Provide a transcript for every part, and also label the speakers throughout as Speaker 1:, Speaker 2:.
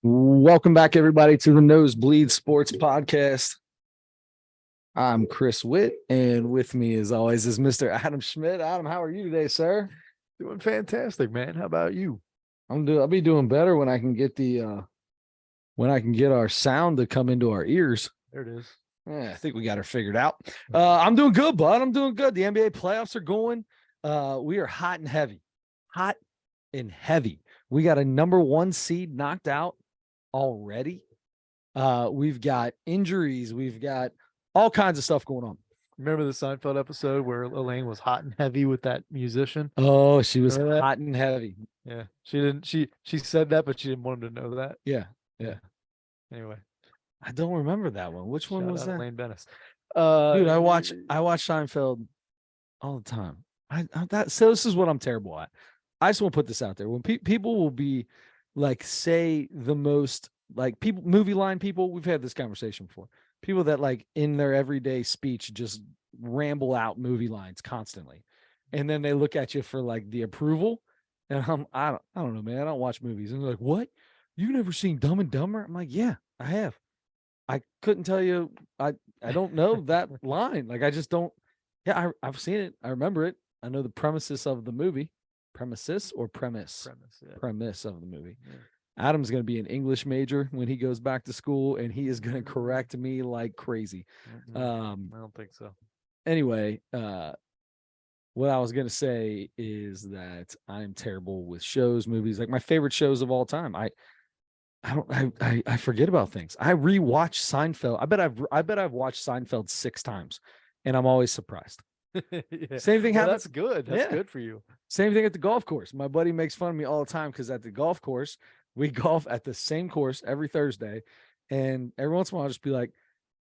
Speaker 1: Welcome back, everybody, to the Nosebleed Sports Podcast. I'm Chris Witt, and with me, as always, is Mr. Adam Schmidt. Adam, how are you today, sir?
Speaker 2: Doing fantastic, man. How about you?
Speaker 1: I'll be doing better when I can get our sound to come into our ears.
Speaker 2: There it is.
Speaker 1: Yeah, I think we got her figured out. I'm doing good, bud. I'm doing good. The NBA playoffs are going. We are hot and heavy. Hot and heavy. We got a number 1 seed knocked out already. We've got injuries. We've got all kinds of stuff going on.
Speaker 2: Remember the Seinfeld episode where Elaine was hot and heavy with that musician?
Speaker 1: Oh, she was hot and heavy.
Speaker 2: Yeah. She said that, but she didn't want him to know that.
Speaker 1: Yeah.
Speaker 2: Anyway.
Speaker 1: I don't remember that one. Which one was that?
Speaker 2: Elaine Bennis.
Speaker 1: Dude, I watch Seinfeld all the time. So this is what I'm terrible at. I just want to put this out there. When people will be like, say the most like people, movie line people, we've had this conversation before. People that like in their everyday speech just ramble out movie lines constantly, and then they look at you for like the approval. And I don't know, man. I don't watch movies. And they're like, "What? You never seen Dumb and Dumber?" I'm like, "Yeah, I have." I couldn't tell you. I don't know that line. Like I just don't. Yeah, I've seen it. I remember it. I know the premises of the movie. Premises or premise? Premise of the movie. Yeah. Adam's going to be an English major when he goes back to school, and he is going to correct me like crazy.
Speaker 2: I don't think so.
Speaker 1: Anyway, what I was going to say is that I'm terrible with shows, movies. Like my favorite shows of all time. I forget about things. I rewatch Seinfeld. I bet I've watched Seinfeld 6 times, and I'm always surprised.
Speaker 2: Yeah.
Speaker 1: Same thing happens.
Speaker 2: That's good. That's good for you.
Speaker 1: Same thing at the golf course. My buddy makes fun of me all the time because at the golf course, we golf at the same course every Thursday. And every once in a while, I'll just be like,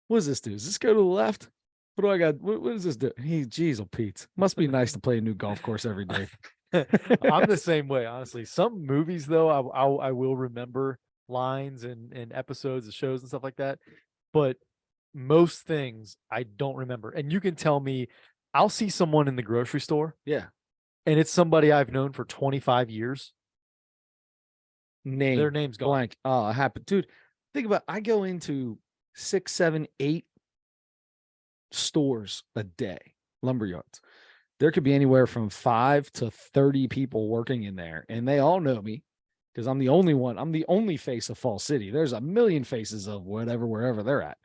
Speaker 1: what does this do? Does this go to the left? What do I got? What does this do? Geez, Pete. Must be nice to play a new golf course every day.
Speaker 2: I'm the same way, honestly. Some movies, though, I will remember lines and episodes of shows and stuff like that. But most things I don't remember. And you can tell me, I'll see someone in the grocery store.
Speaker 1: Yeah.
Speaker 2: And it's somebody I've known for 25 years.
Speaker 1: Their name's
Speaker 2: gone.
Speaker 1: Blank. Oh, it happened. Dude, think about it. I go into 6, 7, 8 stores a day, lumber yards. There could be anywhere from 5 to 30 people working in there. And they all know me because I'm the only one. I'm the only face of Fall City. There's a million faces of whatever, wherever they're at.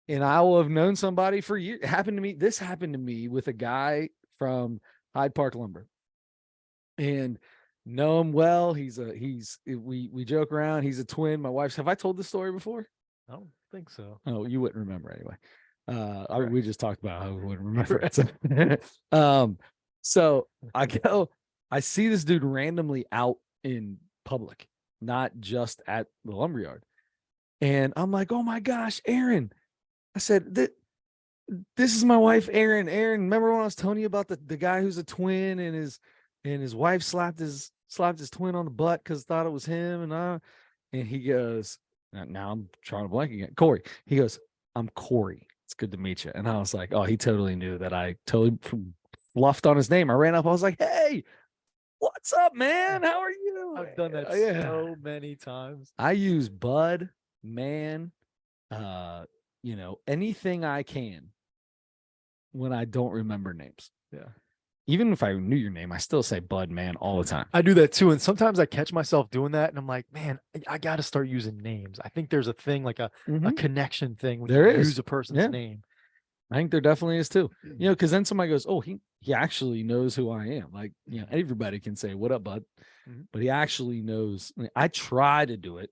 Speaker 1: And I will have known somebody for years. This happened to me with a guy from Hyde Park Lumber, and know him well. We joke around. He's a twin. My wife's. Have I told this story before?
Speaker 2: I don't think so.
Speaker 1: Oh, you wouldn't remember anyway. We just talked about how we wouldn't remember it. So I see this dude randomly out in public, not just at the lumberyard, and I'm like, oh my gosh, Aaron. I said, this is my wife, Aaron. Aaron, remember when I was telling you about the guy who's a twin and his wife slapped his twin on the butt because thought it was him, and he goes, now I'm trying to blank again. Corey. He goes, I'm Corey. It's good to meet you. And I was like, oh, he totally knew that I totally fluffed on his name. I ran up. I was like, hey, what's up, man? How are you?
Speaker 2: I've done that so many times.
Speaker 1: I use bud, man, anything I can when I don't remember names.
Speaker 2: Yeah.
Speaker 1: Even if I knew your name, I still say bud, man, all the time.
Speaker 2: I do that too. And sometimes I catch myself doing that and I'm like, man, I got to start using names. I think there's a thing like a connection thing when you use a person's name.
Speaker 1: I think there definitely is too. Because then somebody goes, oh, he actually knows who I am. Like, everybody can say, what up, bud? But he actually knows. I try to do it.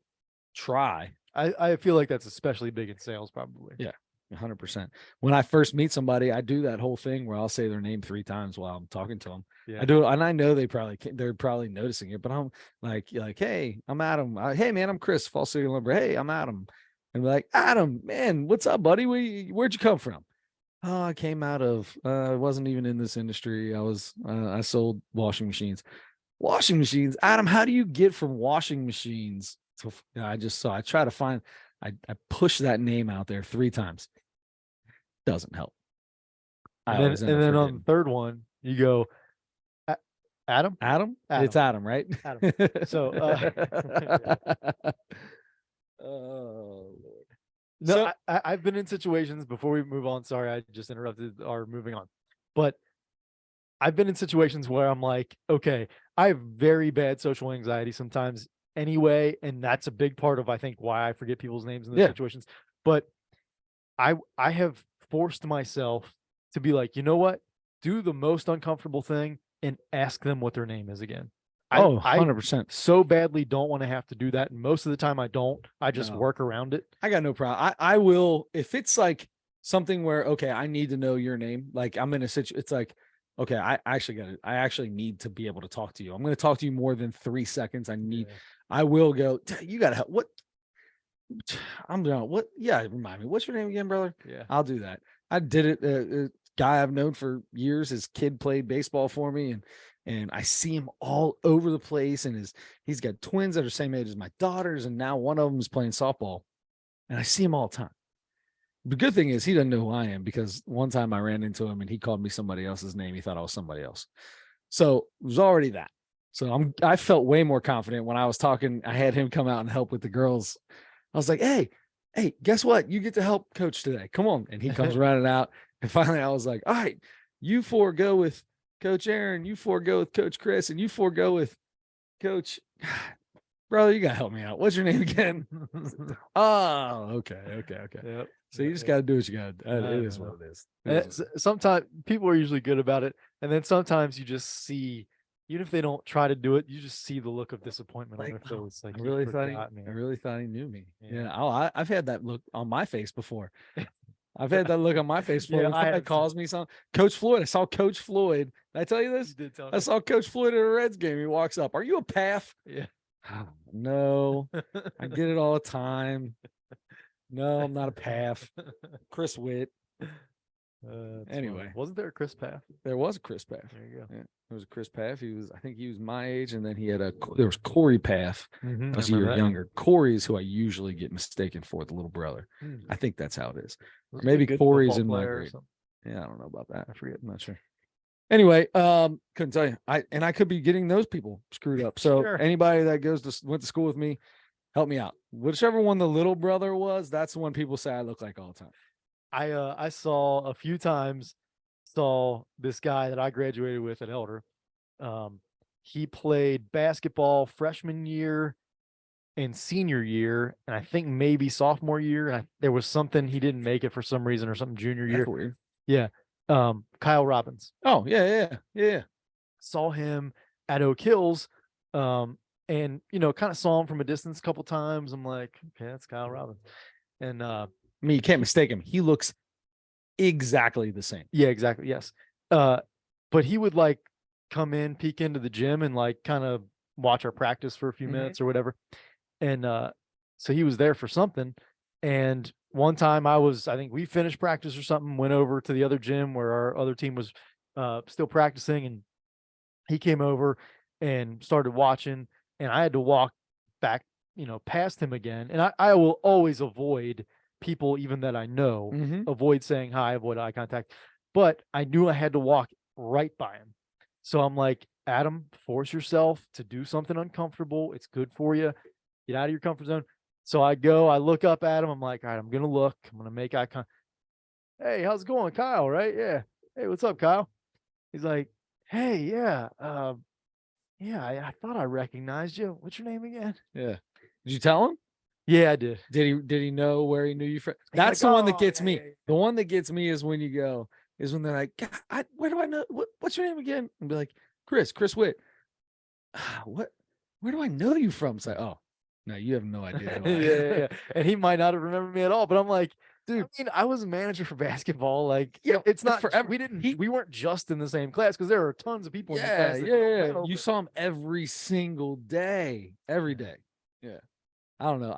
Speaker 2: I feel like that's especially big in sales, probably.
Speaker 1: Yeah, 100%. When I first meet somebody, I do that whole thing where I'll say their name 3 times while I'm talking to them. Yeah. I do it, and I know they're probably noticing it, but I'm like, hey, I'm Adam. Hey, man, I'm Chris, Fall City Lumber. Hey, I'm Adam. And be like, Adam, man, what's up, buddy? Where'd you come from? Oh, I came out of. I wasn't even in this industry. I sold washing machines. Washing machines, Adam. How do you get from washing machines? So I try to find, I push that name out there 3 times. Doesn't help.
Speaker 2: And then on the third one, you go, Adam?
Speaker 1: Adam?
Speaker 2: Adam.
Speaker 1: It's Adam, right?
Speaker 2: Adam. So,
Speaker 1: oh Lord.
Speaker 2: no,
Speaker 1: So
Speaker 2: I've been in situations before we move on. Sorry, I just interrupted our moving on. But I've been in situations where I'm like, okay, I have very bad social anxiety sometimes anyway. And that's a big part of, I think, why I forget people's names in those
Speaker 1: Yeah.
Speaker 2: situations. But I have forced myself to be like, you know what? Do the most uncomfortable thing and ask them what their name is again. I
Speaker 1: 100%.
Speaker 2: so badly don't want to have to do that. And most of the time I don't. I just
Speaker 1: No.
Speaker 2: work around it.
Speaker 1: I got no problem. I will, if it's like something where, okay, I need to know your name. Like I'm in a situation, it's like, okay, I actually need to be able to talk to you. I'm going to talk to you more than 3 seconds. I will go, you got to help. What? I'm down. What? Yeah. Remind me. What's your name again, brother?
Speaker 2: Yeah.
Speaker 1: I'll do that. I did it. A guy I've known for years, his kid played baseball for me, and I see him all over the place. And he's got twins that are the same age as my daughters, and now one of them is playing softball, and I see him all the time. The good thing is he doesn't know who I am, because one time I ran into him and he called me somebody else's name. He thought I was somebody else. So it was already that. So I felt way more confident when I was talking. I had him come out and help with the girls. I was like, hey, guess what? You get to help coach today. Come on. And he comes running out. And finally I was like, all right, you four go with Coach Aaron, you four go with Coach Chris, and you four go with Coach. Brother, you gotta help me out. What's your name again? Oh, okay.
Speaker 2: Yep.
Speaker 1: So you just got to do what you got. It is what it is.
Speaker 2: Sometimes people are usually good about it. And then sometimes you just see, even if they don't try to do it, you just see the look of disappointment on their face. Like,
Speaker 1: I really thought he knew me. Yeah. Oh, I've had that look on my face before. I've had that look on my face before.
Speaker 2: Yeah,
Speaker 1: When somebody calls me something. Coach Floyd. I saw Coach Floyd. Did I tell you this?
Speaker 2: You did tell me.
Speaker 1: I saw Coach Floyd at a Reds game. He walks up. Are you a PAF?
Speaker 2: Yeah.
Speaker 1: No, I get it all the time. No, I'm not a PAF. Chris Witt. Anyway,
Speaker 2: funny. Wasn't there a Chris Paff?
Speaker 1: There was a Chris Paff.
Speaker 2: There you go.
Speaker 1: Yeah, there was a Chris Paff. I think he was my age, and then there was Corey Paff.
Speaker 2: Mm-hmm.
Speaker 1: Was a year younger. Corey is who I usually get mistaken for the little brother.
Speaker 2: Mm-hmm.
Speaker 1: I think that's how it is. Maybe Corey's in my grade. Yeah, I don't know about that.
Speaker 2: I forget.
Speaker 1: I'm not sure. Anyway, couldn't tell you. I could be getting those people screwed up. So anybody that went to school with me, help me out. Whichever one the little brother was, that's the one people say I look like all the time.
Speaker 2: I saw a few times, this guy that I graduated with at Elder. He played basketball freshman year and senior year, and I think maybe sophomore year. And there was something he didn't make it for some reason, or something junior year.
Speaker 1: That's weird.
Speaker 2: Yeah. Kyle Robbins.
Speaker 1: Oh, yeah.
Speaker 2: Saw him at Oak Hills, and kind of saw him from a distance a couple times. I'm like, okay, that's Kyle Robbins. And
Speaker 1: you can't mistake him. He looks exactly the same.
Speaker 2: Yeah, exactly. Yes. But he would like come in, peek into the gym, and like kind of watch our practice for a few minutes or whatever. And so he was there for something. And one time I think we finished practice or something, went over to the other gym where our other team was still practicing, and he came over and started watching, and I had to walk back, past him again. And I will always avoid people, even that I know, avoid saying hi, avoid eye contact. But I knew I had to walk right by him. So I'm like, Adam, force yourself to do something uncomfortable. It's good for you. Get out of your comfort zone. So I look up at him. I'm like, all right, I'm going to look. I'm going to make eye contact. Hey, how's it going? Kyle, right? Yeah. Hey, what's up, Kyle? He's like, hey, yeah. I thought I recognized you. What's your name again?
Speaker 1: Yeah. Did you tell him?
Speaker 2: Yeah, I did.
Speaker 1: Did he know where he knew you from? That's the one that gets me. The one that gets me is when they're like, God, where do I know? What's your name again? And be like, Chris Witt. Where do I know you from? It's like, oh, no, you have no idea.
Speaker 2: Yeah. And he might not have remembered me at all, but I'm like, dude, I was a manager for basketball. Like, it's not forever. We weren't just in the same class, because there are tons of people in the class.
Speaker 1: Yeah. You saw him every single day, every day. Yeah. I don't know.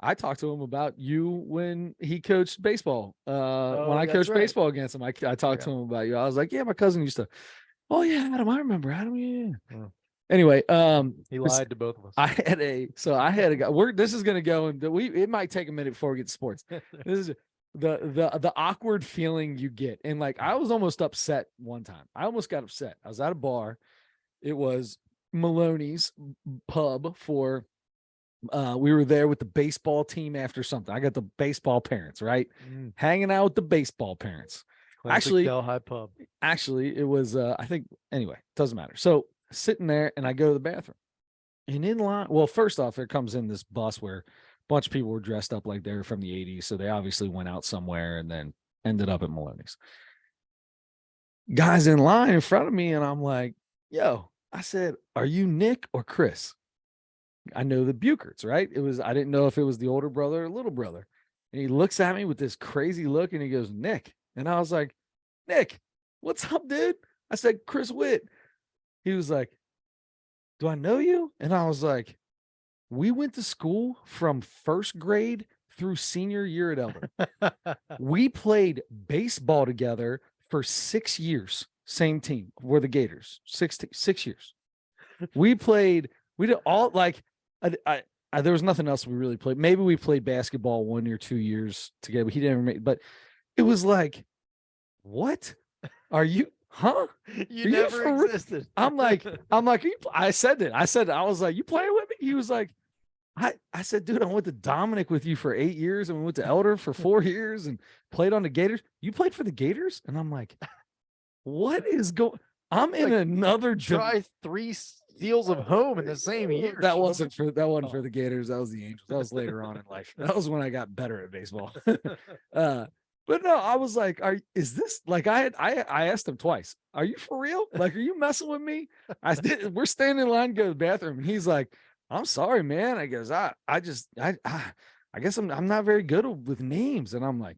Speaker 1: I talked to him about you when he coached baseball. When I coached baseball against him, I talked to him about you. I was like, yeah, my cousin used to. Oh yeah, Adam, I remember Adam. Yeah. Anyway,
Speaker 2: he lied to both of us.
Speaker 1: I had a guy. This is gonna go, and it might take a minute before we get to sports. This is the awkward feeling you get, and like I was almost upset one time. I almost got upset. I was at a bar. It was Maloney's pub for we were there with the baseball team after something. I got the baseball parents, right? Hanging out with the baseball parents.
Speaker 2: Classic Delhi pub.
Speaker 1: Actually, it was I think anyway, doesn't matter. So sitting there and I go to the bathroom. And in line, well, first off, there comes in this bus where a bunch of people were dressed up like they were from the 80s. So they obviously went out somewhere and then ended up at Maloney's. Guys in line in front of me, and I'm like, yo, I said, are you Nick or Chris? I know the Bucherts, right? I didn't know if it was the older brother or little brother. And he looks at me with this crazy look and he goes, Nick. And I was like, Nick, what's up, dude? I said, Chris Witt. He was like, do I know you? And I was like, we went to school from first grade through senior year at Elder. We played baseball together for 6 years. Same team. We're the Gators. 6 years. We did all like, there was nothing else we really played. Maybe we played basketball 1 or 2 years together. He didn't make, but it was like, what are you? Huh?
Speaker 2: You never existed.
Speaker 1: I'm like, I said that. I was like, you playing with me? He was like, I said, dude, I went to Dominic with you for 8 years and we went to Elder for 4 years and played on the Gators. You played for the Gators? And I'm like, what is going? I'm in another
Speaker 2: try 3 steals of home in the same year.
Speaker 1: That wasn't for the Gators. That was the Angels. That was later on in life. That was when I got better at baseball. But no, I was like, is this like I asked him twice, are you for real? Like, are you messing with me? We're standing in line to go to the bathroom, and he's like, I'm sorry, man. I guess I guess I'm not very good with names. And I'm like,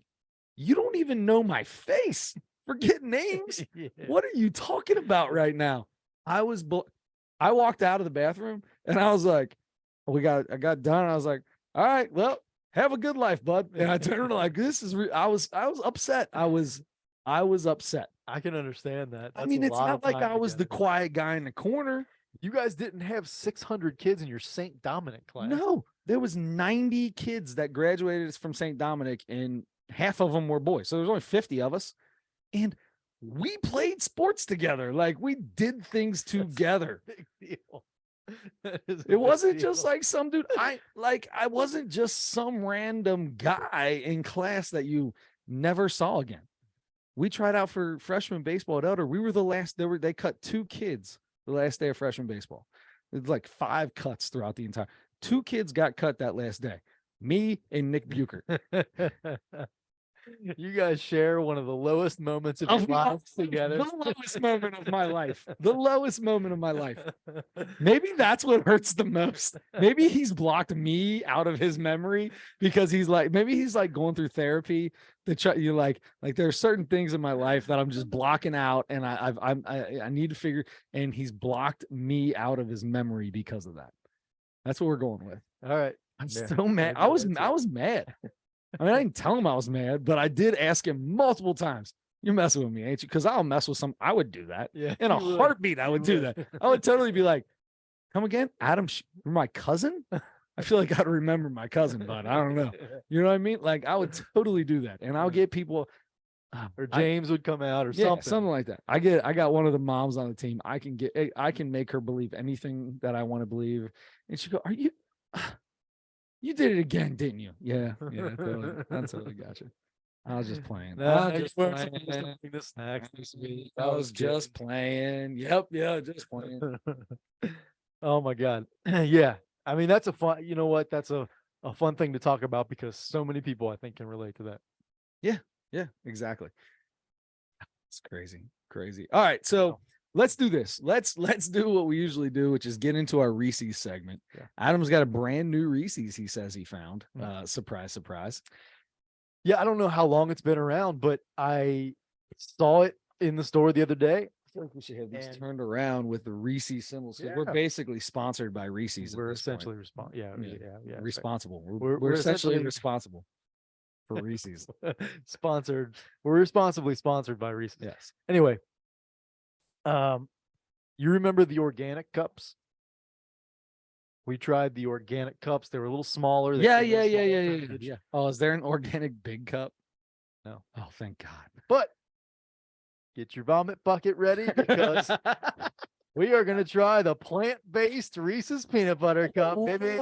Speaker 1: you don't even know my face. Forget names. Yeah. What are you talking about right now? I walked out of the bathroom and I was like, I got done. And I was like, all right, well, have a good life, bud. And I turned around like, this is, I was upset. I was upset.
Speaker 2: I can understand that.
Speaker 1: I mean, it's not like I was the quiet guy in the corner.
Speaker 2: You guys didn't have 600 kids in your St. Dominic class.
Speaker 1: No, there was 90 kids that graduated from St. Dominic and half of them were boys. So there's only 50 of us. And we played sports together. Like, we did things together.
Speaker 2: Big deal.
Speaker 1: It wasn't just like some dude. I wasn't just some random guy in class that you never saw again. We tried out for freshman baseball at Elder. We were the last. They cut 2 kids the last day of freshman baseball. It's like 5 cuts throughout the entire. 2 kids got cut that last day. Me and Nick Bucher.
Speaker 2: You guys share one of the lowest moments of your lives together.
Speaker 1: The lowest moment of my life. The lowest moment of my life. Maybe that's what hurts the most. Maybe he's blocked me out of his memory because maybe he's like going through therapy to try. You like there are certain things in my life that I'm just blocking out, and I need to figure. And he's blocked me out of his memory because of that. That's what we're going with.
Speaker 2: All right.
Speaker 1: I'm so mad. I was mad. I mean, I didn't tell him I was mad, but I did ask him multiple times, you're messing with me, ain't you? Because I'll mess with I would do that.
Speaker 2: Yeah,
Speaker 1: in a heartbeat, I would do that. I would totally be like, come again? Adam, you're my cousin? I feel like I'd remember my cousin, but I don't know. You know what I mean? Like, I would totally do that. And I'll get people.
Speaker 2: Or James would come out or something.
Speaker 1: Something like that. I got one of the moms on the team. I can make her believe anything that I want to believe. And she go, are you... You did it again, didn't you? Yeah, totally. I totally got you. I was just playing. I was just playing. Yep, just playing.
Speaker 2: Oh my God. Yeah. I mean, that's a fun, you know what? That's a fun thing to talk about because so many people I think can relate to that.
Speaker 1: Yeah, exactly. It's crazy. All right, so let's do this. Let's do what we usually do, which is get into our Reese's segment. Yeah. Adam's got a brand new Reese's he says he found. Surprise, surprise.
Speaker 2: Yeah, I don't know how long it's been around, but I saw it in the store the other day.
Speaker 1: I feel like we should have these turned around with the Reese's symbols. Yeah. We're basically sponsored by Reese's.
Speaker 2: We're essentially
Speaker 1: responsible. We're essentially responsible for Reese's.
Speaker 2: Sponsored. We're responsibly sponsored by Reese's.
Speaker 1: Yes.
Speaker 2: Anyway. You remember the organic cups? We tried the organic cups. They were a little smaller.
Speaker 1: Yeah. Oh, is there an organic big cup?
Speaker 2: No.
Speaker 1: Oh, thank God.
Speaker 2: But get your vomit bucket ready because We are gonna try the plant-based Reese's peanut butter cup, baby.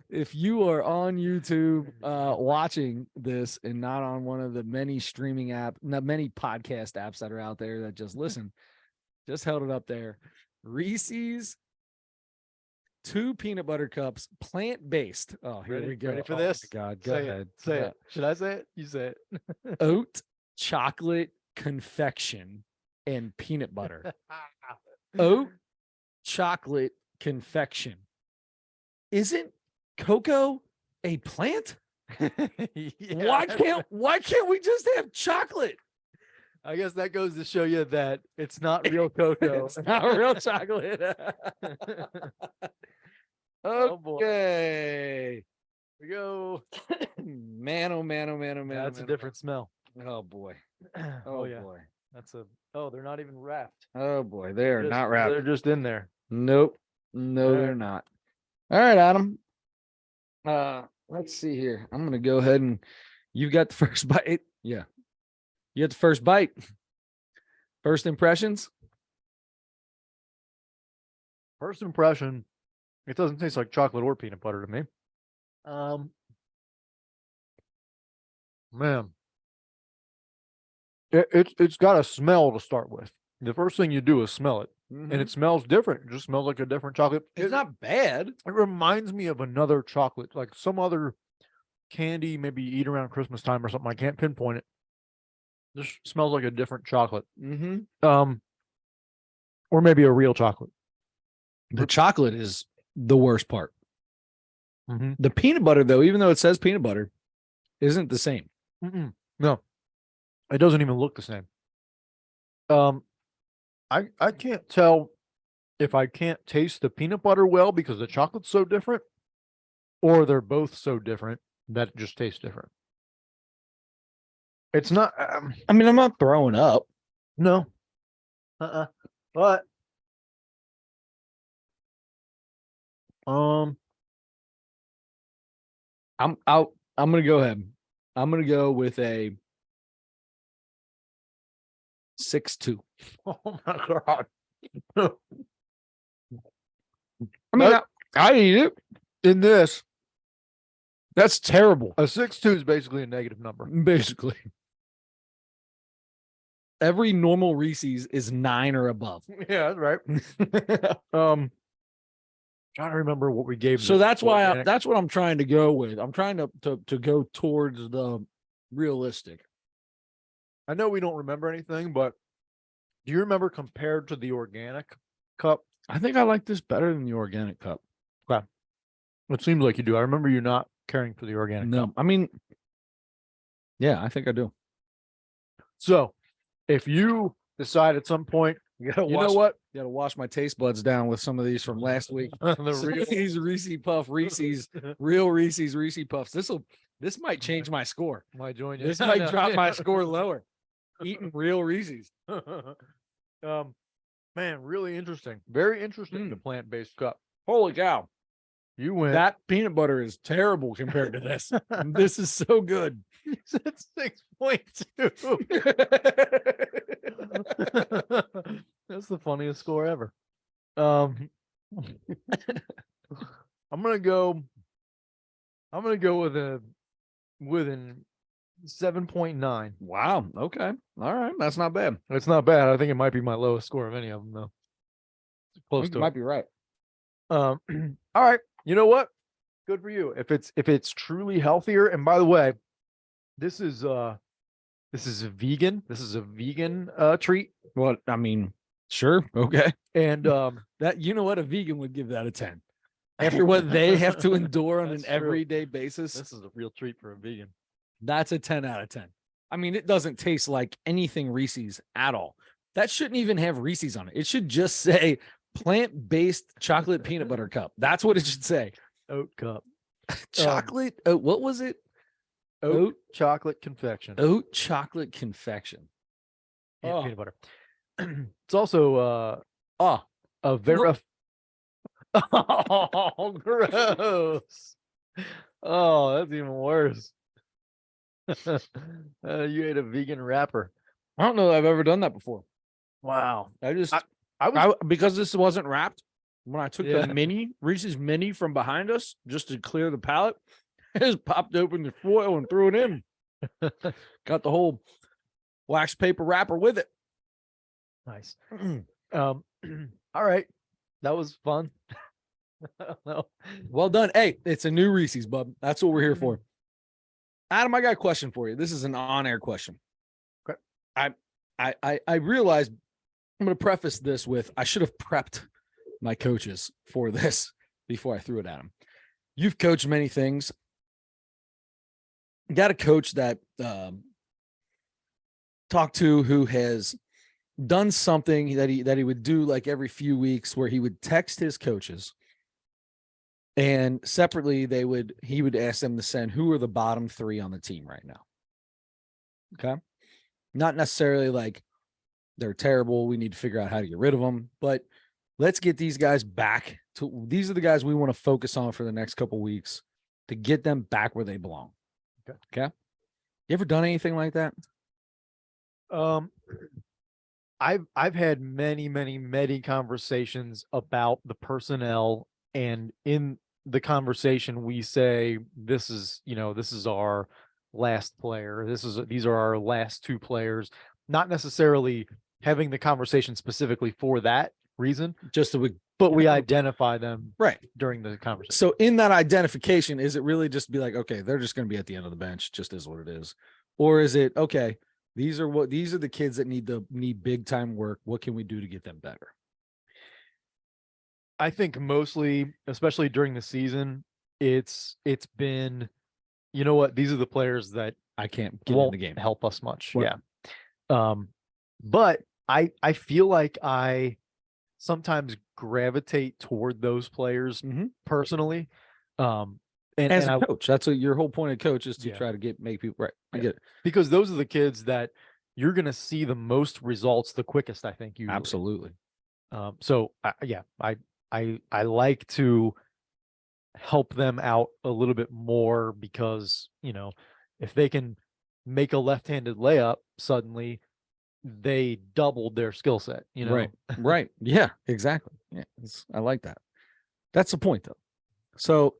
Speaker 1: If you are on YouTube watching this and not on one of the many many podcast apps that are out there that just listen, just held it up there. Reese's 2 peanut butter cups, plant-based. Oh, here we go.
Speaker 2: Ready for
Speaker 1: Oh
Speaker 2: this?
Speaker 1: my God, go
Speaker 2: Say
Speaker 1: ahead.
Speaker 2: it. Say it. Should I say it? You say it.
Speaker 1: Oat chocolate confection and peanut butter. Oat chocolate confection. Isn't cocoa a plant? Why can't we just have chocolate?
Speaker 2: I guess that goes to show you that it's not real cocoa.
Speaker 1: It's not real chocolate.
Speaker 2: Oh, boy.
Speaker 1: Okay.
Speaker 2: Here we go.
Speaker 1: Man, oh man, oh man, oh man.
Speaker 2: That's
Speaker 1: oh,
Speaker 2: a
Speaker 1: man,
Speaker 2: different smell.
Speaker 1: Oh boy.
Speaker 2: Oh, yeah.
Speaker 1: Boy.
Speaker 2: They're not even wrapped.
Speaker 1: Oh boy. They are
Speaker 2: Just-
Speaker 1: not wrapped.
Speaker 2: They're just in there.
Speaker 1: Nope. No,
Speaker 2: All
Speaker 1: they're
Speaker 2: right.
Speaker 1: not. All right, Adam. Let's see here. I'm gonna go ahead and you've got the first bite. Yeah. You got the first bite. First impressions.
Speaker 2: First impression, it doesn't taste like chocolate or peanut butter to me. Man, it's got a smell to start with. The first thing you do is smell it, and it smells different. It just smells like a different chocolate.
Speaker 1: It's not bad.
Speaker 2: It reminds me of another chocolate, like some other candy, maybe you eat around Christmas time or something. I can't pinpoint it. Just smells like a different chocolate. Or maybe a real chocolate.
Speaker 1: The chocolate is the worst part.
Speaker 2: Mm-hmm.
Speaker 1: The peanut butter, though, even though it says peanut butter, isn't the same.
Speaker 2: No, it doesn't even look the same. I can't tell if I can't taste the peanut butter well because the chocolate's so different, or they're both so different that it just tastes different. It's not.
Speaker 1: I mean, I'm not throwing up.
Speaker 2: No. But
Speaker 1: I'm out. I'm gonna go ahead. I'm gonna go with a 6.2.
Speaker 2: oh my god.
Speaker 1: I mean, I eat it.
Speaker 2: In this,
Speaker 1: That's terrible.
Speaker 2: a 6.2 is basically a negative number.
Speaker 1: Basically, every normal Reese's is 9 or above.
Speaker 2: Yeah, that's right. Trying to remember what we gave.
Speaker 1: So
Speaker 2: this
Speaker 1: that's why
Speaker 2: organic.
Speaker 1: that's what I'm trying to go with. I'm trying to go towards the realistic.
Speaker 2: I know we don't remember anything, but do you remember compared to the organic cup?
Speaker 1: I think I like this better than the organic cup.
Speaker 2: It seems like you do. I remember you not caring for the organic
Speaker 1: No,
Speaker 2: cup.
Speaker 1: I mean, yeah, I think I do.
Speaker 2: So if you decide at some point, you know what?
Speaker 1: You gotta wash my taste buds down with some of these from last week. These Reese Puff Reese's, real Reese's Reese Puffs. This might change my score.
Speaker 2: Might join you.
Speaker 1: This might drop my score lower. Eating real Reese's.
Speaker 2: Man, really interesting. Very interesting. The plant-based cup.
Speaker 1: Holy cow.
Speaker 2: You went.
Speaker 1: That peanut butter is terrible compared to this. This is so good.
Speaker 2: You said 6.2. That's the funniest score ever. I'm gonna go with an 7.9.
Speaker 1: Wow. Okay. All right. That's not bad.
Speaker 2: It's not bad. I think it might be my lowest score of any of them though. Close to
Speaker 1: You might be right.
Speaker 2: All right. You know what? Good for you. If it's truly healthier, and by the way, this is a vegan. This is a vegan treat.
Speaker 1: Well, I mean, sure. Okay.
Speaker 2: And
Speaker 1: That, you know what, a vegan would give that a 10. After what they have to endure on an
Speaker 2: That's true.
Speaker 1: everyday basis,
Speaker 2: this is a real treat for a vegan.
Speaker 1: that's a 10 out of 10. I mean, it doesn't taste like anything Reese's at all. That shouldn't even have Reese's on it. It should just say plant-based chocolate peanut butter cup. That's what it should say.
Speaker 2: Oat cup.
Speaker 1: Chocolate. What was it?
Speaker 2: Oat chocolate confection.
Speaker 1: Oat chocolate confection.
Speaker 2: And
Speaker 1: Oh.
Speaker 2: peanut butter. It's also a very oh, gross. Oh, that's even worse. You ate a vegan wrapper.
Speaker 1: I don't know that I've ever done that before.
Speaker 2: Wow.
Speaker 1: I just Because this wasn't wrapped. When I took
Speaker 2: Yeah.
Speaker 1: the Reese's mini from behind us just to clear the palate, I just popped open the foil and threw it in. Got the whole wax paper wrapper with it.
Speaker 2: Nice. All right. That was fun. I don't know.
Speaker 1: Well done. Hey, it's a new Reese's, bub. That's what we're here for. Adam, I got a question for you. This is an on-air question.
Speaker 2: Okay.
Speaker 1: I realized I'm going to preface this with I should have prepped my coaches for this before I threw it at them. You've coached many things. Got a coach that talked to who has done something that he would do like every few weeks, where he would text his coaches, and separately he would ask them to send who are the bottom 3 on the team right now. Okay, not necessarily like they're terrible, we need to figure out how to get rid of them, but let's get these guys back to, these are the guys we want to focus on for the next couple weeks to get them back where they belong. Okay. You ever done anything like that?
Speaker 2: I've had many conversations about the personnel, and in the conversation we say, this is our last player. These are our last 2 players, not necessarily having the conversation specifically for that reason, but we identify them
Speaker 1: right
Speaker 2: during the conversation.
Speaker 1: So in that identification, is it really just be like, okay, they're just going to be at the end of the bench, just is what it is? Or is it, okay, these are the kids that need big time work. What can we do to get them better?
Speaker 2: I think mostly, especially during the season, it's been, you know what, these are the players that
Speaker 1: I can't get in the game,
Speaker 2: help us much.
Speaker 1: Right.
Speaker 2: Yeah. But I feel like I sometimes gravitate toward those players personally. And
Speaker 1: as a coach, that's what your whole point of coach is, to try to make people right. I get it,
Speaker 2: because those are the kids that you're going to see the most results the quickest, I think. Usually.
Speaker 1: Absolutely.
Speaker 2: So I like to help them out a little bit more, because, if they can make a left-handed layup, suddenly they doubled their skill set,
Speaker 1: Right. Yeah, exactly. Yeah. I like that. That's the point though. So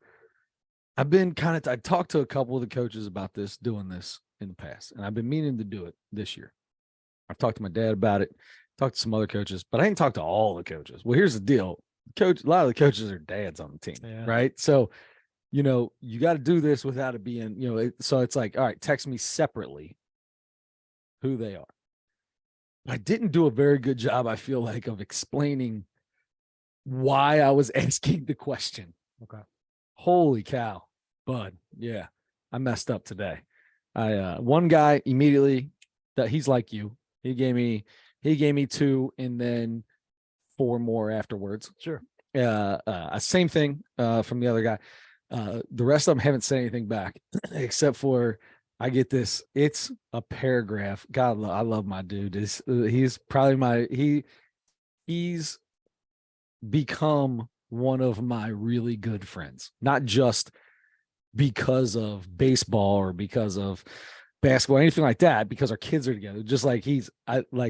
Speaker 1: I've been I talked to a couple of the coaches about doing this in the past, and I've been meaning to do it this year. I've talked to my dad about it, talked to some other coaches, but I ain't talked to all the coaches. Well, here's the deal. A lot of the coaches are dads on the team, right? So, you got to do this without it being, so it's like, all right, text me separately who they are. I didn't do a very good job, I feel like, of explaining why I was asking the question.
Speaker 2: Okay.
Speaker 1: Holy cow, bud. Yeah, I messed up today. One guy immediately, that he's like you. He gave me 2 and then 4 more afterwards.
Speaker 2: Sure.
Speaker 1: Same thing from the other guy. The rest of them haven't said anything back except for, I get this. It's a paragraph. God, I love my dude. He's probably he's become one of my really good friends, not just because of baseball or because of basketball or anything like that, because our kids are together. Just like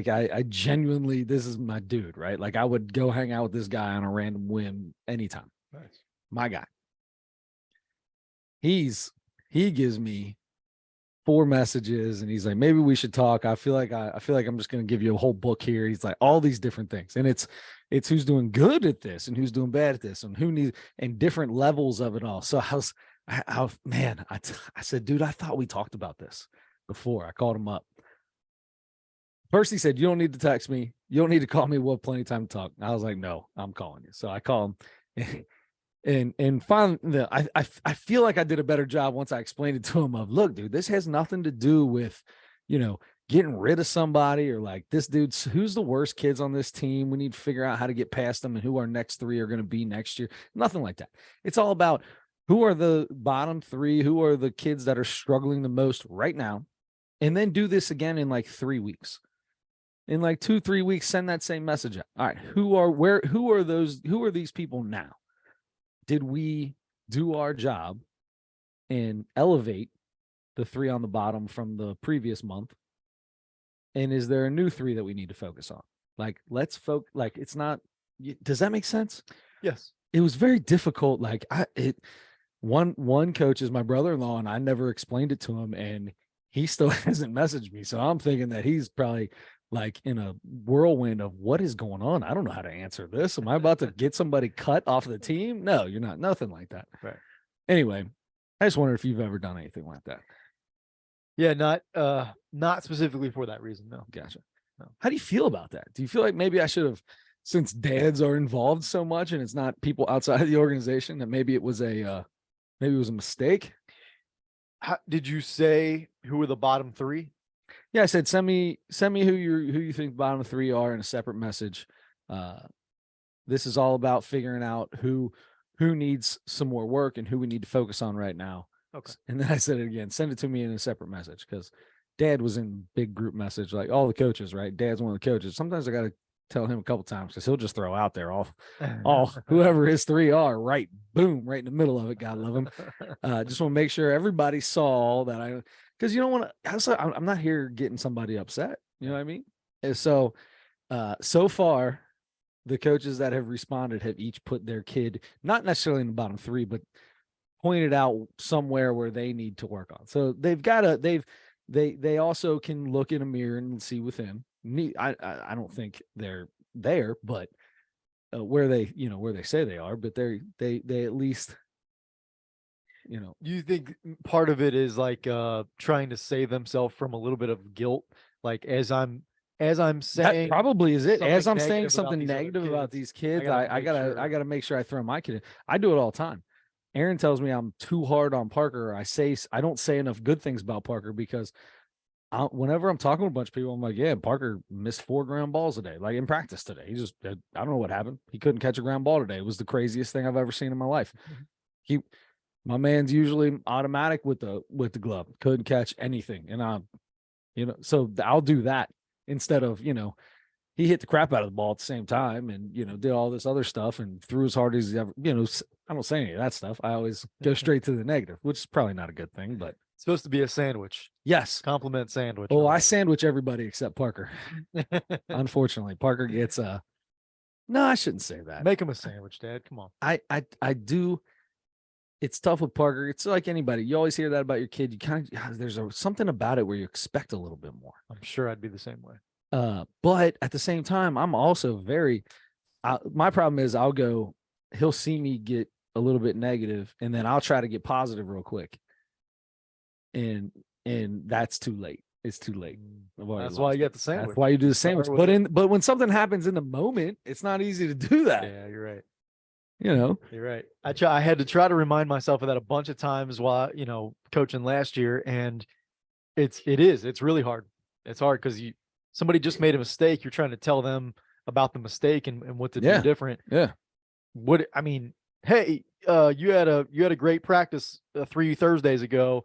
Speaker 1: I genuinely, this is my dude, right? Like I would go hang out with this guy on a random whim anytime.
Speaker 2: Nice.
Speaker 1: My guy. He gives me 4 messages and he's like, maybe we should talk. I feel like I'm just going to give you a whole book here. He's like, all these different things. And it's who's doing good at this and who's doing bad at this and who needs, and different levels of it all. So I said, dude, I thought we talked about this before. I called him up. First he said, you don't need to text me. You don't need to call me. We'll have plenty of time to talk. I was like, no, I'm calling you. So I call him. And finally, I feel like I did a better job once I explained it to him of, look, dude, this has nothing to do with, getting rid of somebody or like this dude's who's the worst kids on this team. We need to figure out how to get past them and who our next 3 are going to be next year. Nothing like that. It's all about who are the bottom 3, who are the kids that are struggling the most right now. And then do this again in like 3 weeks. In like 2-3 weeks, send that same message out. All right, who are these people now? Did we do our job and elevate the 3 on the bottom from the previous month? And is there a new 3 that we need to focus on? Like, let's focus. Like, it's not. Does that make sense?
Speaker 2: Yes.
Speaker 1: It was very difficult. Like, one coach is my brother-in-law, and I never explained it to him, and he still hasn't messaged me. So I'm thinking that he's probably like in a whirlwind of what is going on. I don't know how to answer this. Am I about to get somebody cut off the team? No, you're not. Nothing like that.
Speaker 2: Right.
Speaker 1: Anyway, I just wonder if you've ever done anything like that.
Speaker 2: Yeah, not specifically for that reason. No.
Speaker 1: Gotcha.
Speaker 2: No.
Speaker 1: How do you feel about that? Do you feel like maybe I should have, since dads are involved so much and it's not people outside of the organization, that maybe it was a mistake?
Speaker 2: Did you say who were the bottom three?
Speaker 1: Yeah, I said send me who you think the bottom three are in a separate message. This is all about figuring out who needs some more work and who we need to focus on right now.
Speaker 2: Okay.
Speaker 1: And then I said it again, send it to me in a separate message, because Dad was in big group message, like all the coaches, right? Dad's one of the coaches. Sometimes I got to tell him a couple times because he'll just throw out there all whoever his three are, right? Boom, right in the middle of it. God love him. Just want to make sure everybody saw that because you don't want to. I'm not here getting somebody upset. You know what I mean? And so far, the coaches that have responded have each put their kid, not necessarily in the bottom three, but pointed out somewhere where they need to work on. So they've got to, they also can look in a mirror and see within. I don't think they're there, but where they say they are, but they at least,
Speaker 2: You think part of it is like trying to save themselves from a little bit of guilt, like as I'm saying,
Speaker 1: that probably is it. As I'm saying something
Speaker 2: these
Speaker 1: negative about these kids,
Speaker 2: I
Speaker 1: I gotta make sure I throw my kid in. I do it all the time. Aaron tells me I'm too hard on Parker. I don't say enough good things about Parker because whenever I'm talking to a bunch of people, I'm like, yeah, Parker missed 4 ground balls a day, like in practice today. He just, I don't know what happened. He couldn't catch a ground ball today. It was the craziest thing I've ever seen in my life. My man's usually automatic with the glove, couldn't catch anything. And so I'll do that instead of, he hit the crap out of the ball at the same time and, did all this other stuff and threw as hard as he ever, I don't say any of that stuff. I always go straight to the negative, which is probably not a good thing, but
Speaker 2: it's supposed to be a sandwich.
Speaker 1: Yes.
Speaker 2: Compliment sandwich.
Speaker 1: Oh, I sandwich everybody except Parker. Unfortunately, Parker gets no, I shouldn't say that.
Speaker 2: Make him a sandwich, Dad. Come on.
Speaker 1: I do. It's tough with Parker. It's like anybody. You always hear that about your kid. You kind of, there's something about it where you expect a little bit more.
Speaker 2: I'm sure I'd be the same way.
Speaker 1: But at the same time, I'm also my problem is he'll see me get a little bit negative and then I'll try to get positive real quick. And that's too late. It's too late.
Speaker 2: That's why you get the sandwich.
Speaker 1: That's why you do the sandwich. But when something happens in the moment, it's not easy to do that.
Speaker 2: Yeah, you're right.
Speaker 1: You're
Speaker 2: right. I had to try to remind myself of that a bunch of times while, coaching last year. And it's really hard. It's hard because somebody just made a mistake. You're trying to tell them about the mistake and what to do different.
Speaker 1: Yeah.
Speaker 2: Hey, you had a great practice 3 Thursdays ago.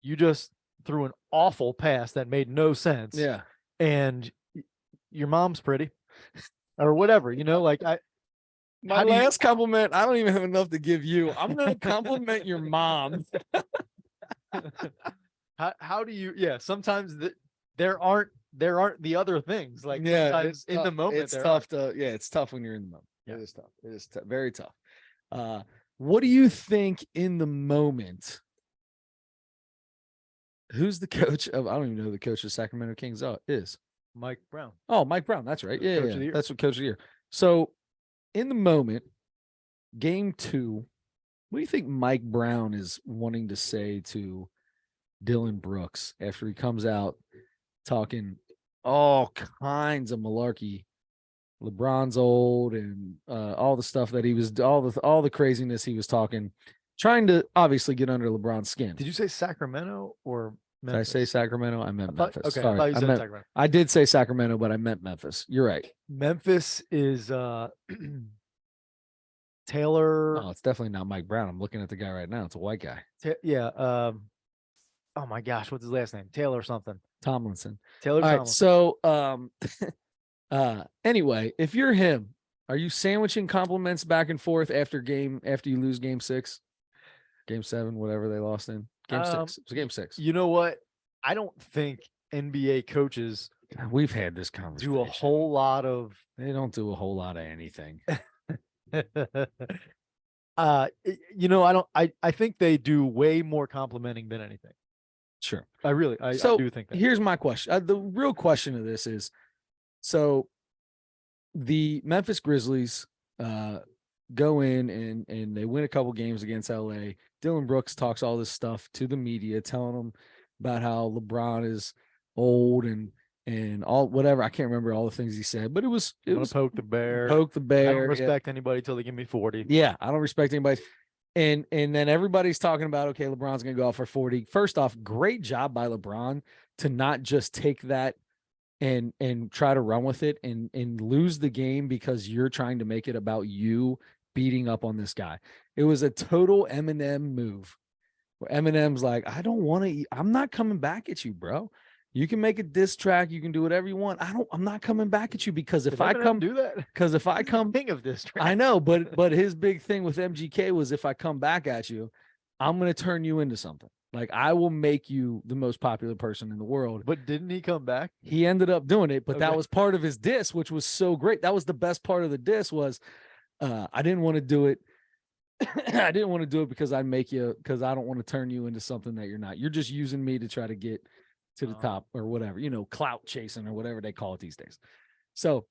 Speaker 2: You just threw an awful pass that made no sense.
Speaker 1: Yeah.
Speaker 2: And your mom's pretty or whatever,
Speaker 1: my last compliment, I don't even have enough to give you. I'm going to compliment your mom.
Speaker 2: How do you, sometimes there aren't the other things like sometimes in the moment.
Speaker 1: It's tough it's tough when you're in the moment. Yeah. It is tough. It is very tough. What do you think in the moment? Who's the coach of, I don't even know who the coach of Sacramento Kings is.
Speaker 2: Mike Brown.
Speaker 1: Oh, Mike Brown. That's right. Yeah.
Speaker 2: Coach of the year.
Speaker 1: That's what coach of the year. So in the moment, game 2, what do you think Mike Brown is wanting to say to Dylan Brooks after he comes out talking all kinds of malarkey? LeBron's old and all the stuff that he was, all the craziness he was talking, trying to obviously get under LeBron's skin.
Speaker 2: Did you say Sacramento or Memphis?
Speaker 1: Did I say Sacramento? I meant Memphis.
Speaker 2: Okay,
Speaker 1: sorry.
Speaker 2: I thought you said Sacramento.
Speaker 1: I did say Sacramento, but I meant Memphis. You're right.
Speaker 2: Memphis is Taylor.
Speaker 1: Oh, it's definitely not Mike Brown. I'm looking at the guy right now. It's a white guy.
Speaker 2: Oh my gosh, what's his last name? Taylor something.
Speaker 1: Tomlinson.
Speaker 2: Taylor Tomlinson.
Speaker 1: Right, so anyway, if you're him, are you sandwiching compliments back and forth after you lose game 6? Game 7, whatever they lost in. Game 6. It was game 6.
Speaker 2: You know what? I don't think NBA coaches
Speaker 1: We've had this conversation.
Speaker 2: do a whole lot of
Speaker 1: They don't do a whole lot of anything.
Speaker 2: I think they do way more complimenting than anything.
Speaker 1: Sure.
Speaker 2: I
Speaker 1: So
Speaker 2: do think that.
Speaker 1: here's my question. The real question of this is, so the Memphis Grizzlies go in and they win a couple games against LA. Dylan Brooks talks all this stuff to the media, telling them about how LeBron is old and all whatever. I can't remember all the things he said, but it was
Speaker 2: poke the bear.
Speaker 1: Poke the
Speaker 2: I
Speaker 1: bear.
Speaker 2: don't respect anybody till they give me 40.
Speaker 1: Yeah, I don't respect anybody. And then everybody's talking about, okay, LeBron's gonna go off for 40. First off, great job by LeBron to not just take that and try to run with it and lose the game because you're trying to make it about you beating up on this guy. It was a total Eminem move where Eminem's like, I'm not coming back at you, bro. You can make a diss track, you can do whatever you want. I'm not coming back at you because if I come
Speaker 2: do that,
Speaker 1: because if I come
Speaker 2: king of diss track.
Speaker 1: I know, but his big thing with MGK was if I come back at you, I'm gonna turn you into something. Like I will make you the most popular person in the world.
Speaker 2: But didn't he come back?
Speaker 1: He ended up doing it, but that
Speaker 2: Okay.
Speaker 1: was part of his diss, which was so great. That was the best part of the diss was I didn't want to do it. I didn't want to do it because I make you because I don't want to turn you into something that you're not. You're just using me to try to get to the top or whatever, clout chasing or whatever they call it these days. So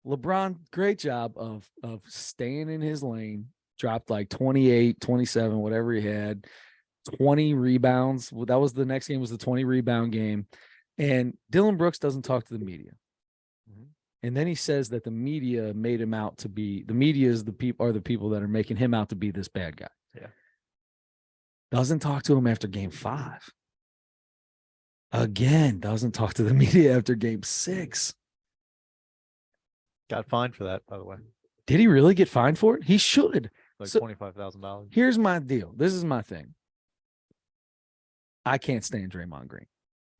Speaker 1: LeBron, great job of staying in his lane, dropped like 28, 27, whatever he had, 20 rebounds. Well, that was the next game was the 20 rebound game. And Dylan Brooks doesn't talk to the media.
Speaker 2: Mm-hmm.
Speaker 1: And then he says that the media made him out to be the media is the people that are making him out to be this bad guy.
Speaker 2: Yeah.
Speaker 1: Doesn't talk to him after game 5. Again, doesn't talk to the media after game 6.
Speaker 2: Got fined for that, by the way.
Speaker 1: Did he really get fined for it? He should.
Speaker 2: Like
Speaker 1: So-
Speaker 2: $25,000.
Speaker 1: Here's my deal. This is my thing. I can't stand Draymond Green.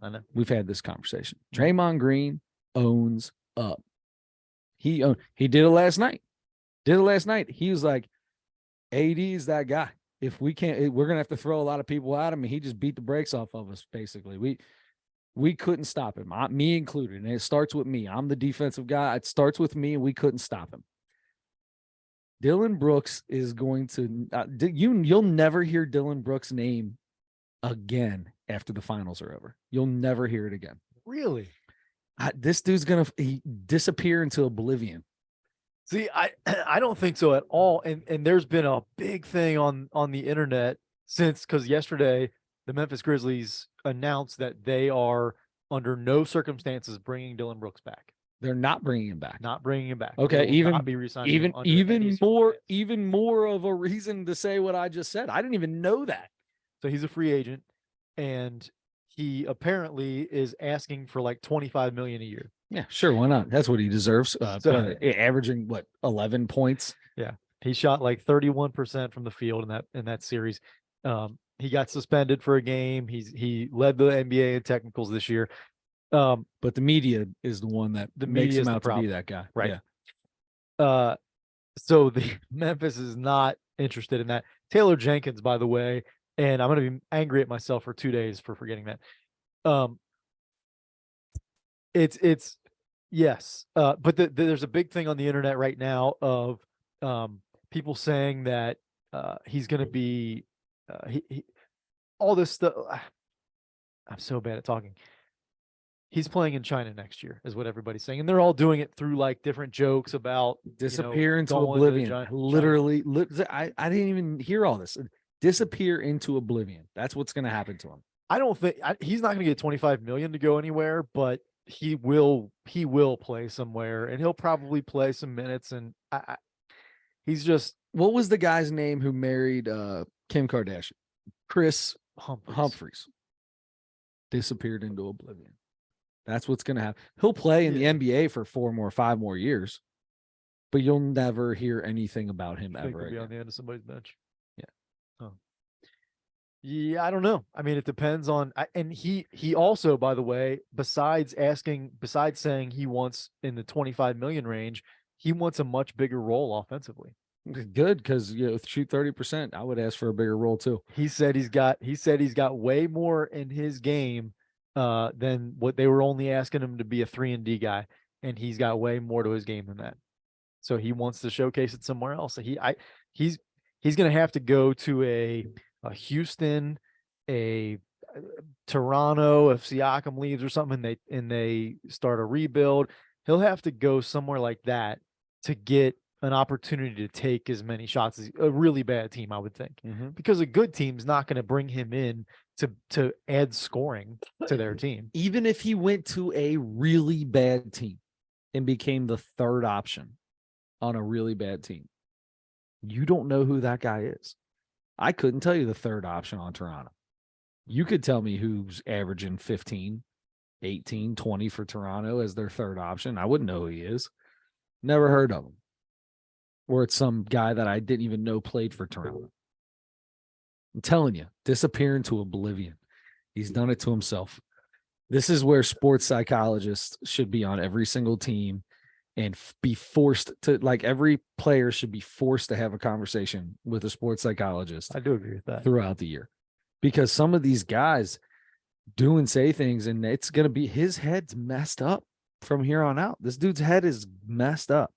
Speaker 2: I know.
Speaker 1: We've had this conversation. Draymond Green owns up. He did it last night. He was like, AD is that guy. If we can't, we're gonna have to throw a lot of people at him, and he just beat the brakes off of us. Basically, we couldn't stop him. Me included, and it starts with me. I'm the defensive guy. It starts with me, and we couldn't stop him. Dylan Brooks is going to you'll never hear Dylan Brooks' name again after the finals are over. You'll never hear it again.
Speaker 2: Really?
Speaker 1: This dude's gonna disappear into oblivion.
Speaker 2: See, I don't think so at all. And there's been a big thing on the internet because yesterday the Memphis Grizzlies announced that they are under no circumstances bringing Dylan Brooks back.
Speaker 1: They're not bringing him back.
Speaker 2: Not bringing him back.
Speaker 1: Okay,
Speaker 2: They will not be re-signing him under any
Speaker 1: even more of a reason to say what I just said. I didn't even know that.
Speaker 2: So he's a free agent, and he apparently is asking for like $25 million a year.
Speaker 1: Yeah, sure. Why not? That's what he deserves. Averaging 11 points.
Speaker 2: Yeah, he shot like 31% from the field in that series. He got suspended for a game. He led the NBA in technicals this year.
Speaker 1: But the media is the one that makes him out to be that guy.
Speaker 2: Right.
Speaker 1: Yeah.
Speaker 2: So the Memphis is not interested in that. Taylor Jenkins, by the way, and I'm going to be angry at myself for 2 days for forgetting that. It's yes. But there's a big thing on the internet right now of people saying that he's going to be all this stuff. I'm so bad at talking. He's playing in China next year, is what everybody's saying, and they're all doing it through like different jokes about
Speaker 1: disappear into
Speaker 2: going
Speaker 1: oblivion.
Speaker 2: to
Speaker 1: Literally, I didn't even hear all this. Disappear into oblivion. That's what's going to happen to him.
Speaker 2: I don't think he's not going to get 25 million to go anywhere, but he will play somewhere, and he'll probably play some minutes. And he's just
Speaker 1: what was the guy's name who married Kim Kardashian? Chris Humphries. Disappeared into oblivion. That's what's going to happen. He'll play in the NBA for 5 more years, but you'll never hear anything about him ever
Speaker 2: He'll be
Speaker 1: again.
Speaker 2: on the end of somebody's bench.
Speaker 1: Yeah.
Speaker 2: Oh. Yeah, I don't know. I mean, it depends on. And he also, by the way, besides saying he wants in the 25 million range, he wants a much bigger role offensively.
Speaker 1: Good, because shoot 30%. I would ask for a bigger role too.
Speaker 2: He said he's got way more in his game than what they were only asking him to be a 3-and-D guy, and he's got way more to his game than that. So he wants to showcase it somewhere else. He's going to have to go to a Houston, a Toronto if Siakam leaves or something, and they start a rebuild. He'll have to go somewhere like that to get an opportunity to take as many shots as a really bad team, I would think, because a good team's not going to bring him in to add scoring to their team.
Speaker 1: Even if he went to a really bad team and became the third option on a really bad team, you don't know who that guy is. I couldn't tell you the third option on Toronto. You could tell me who's averaging 15, 18, 20 for Toronto as their third option. I wouldn't know who he is. Never heard of him. Or it's some guy that I didn't even know played for Toronto. I'm telling you, disappear into oblivion. He's done it to himself. This is where sports psychologists should be on every single team and be forced to, like, every player should be forced to have a conversation with a sports psychologist.
Speaker 2: I do agree with that.
Speaker 1: Throughout the year. Because some of these guys do and say things, and it's going to be, his head's messed up from here on out. This dude's head is messed up.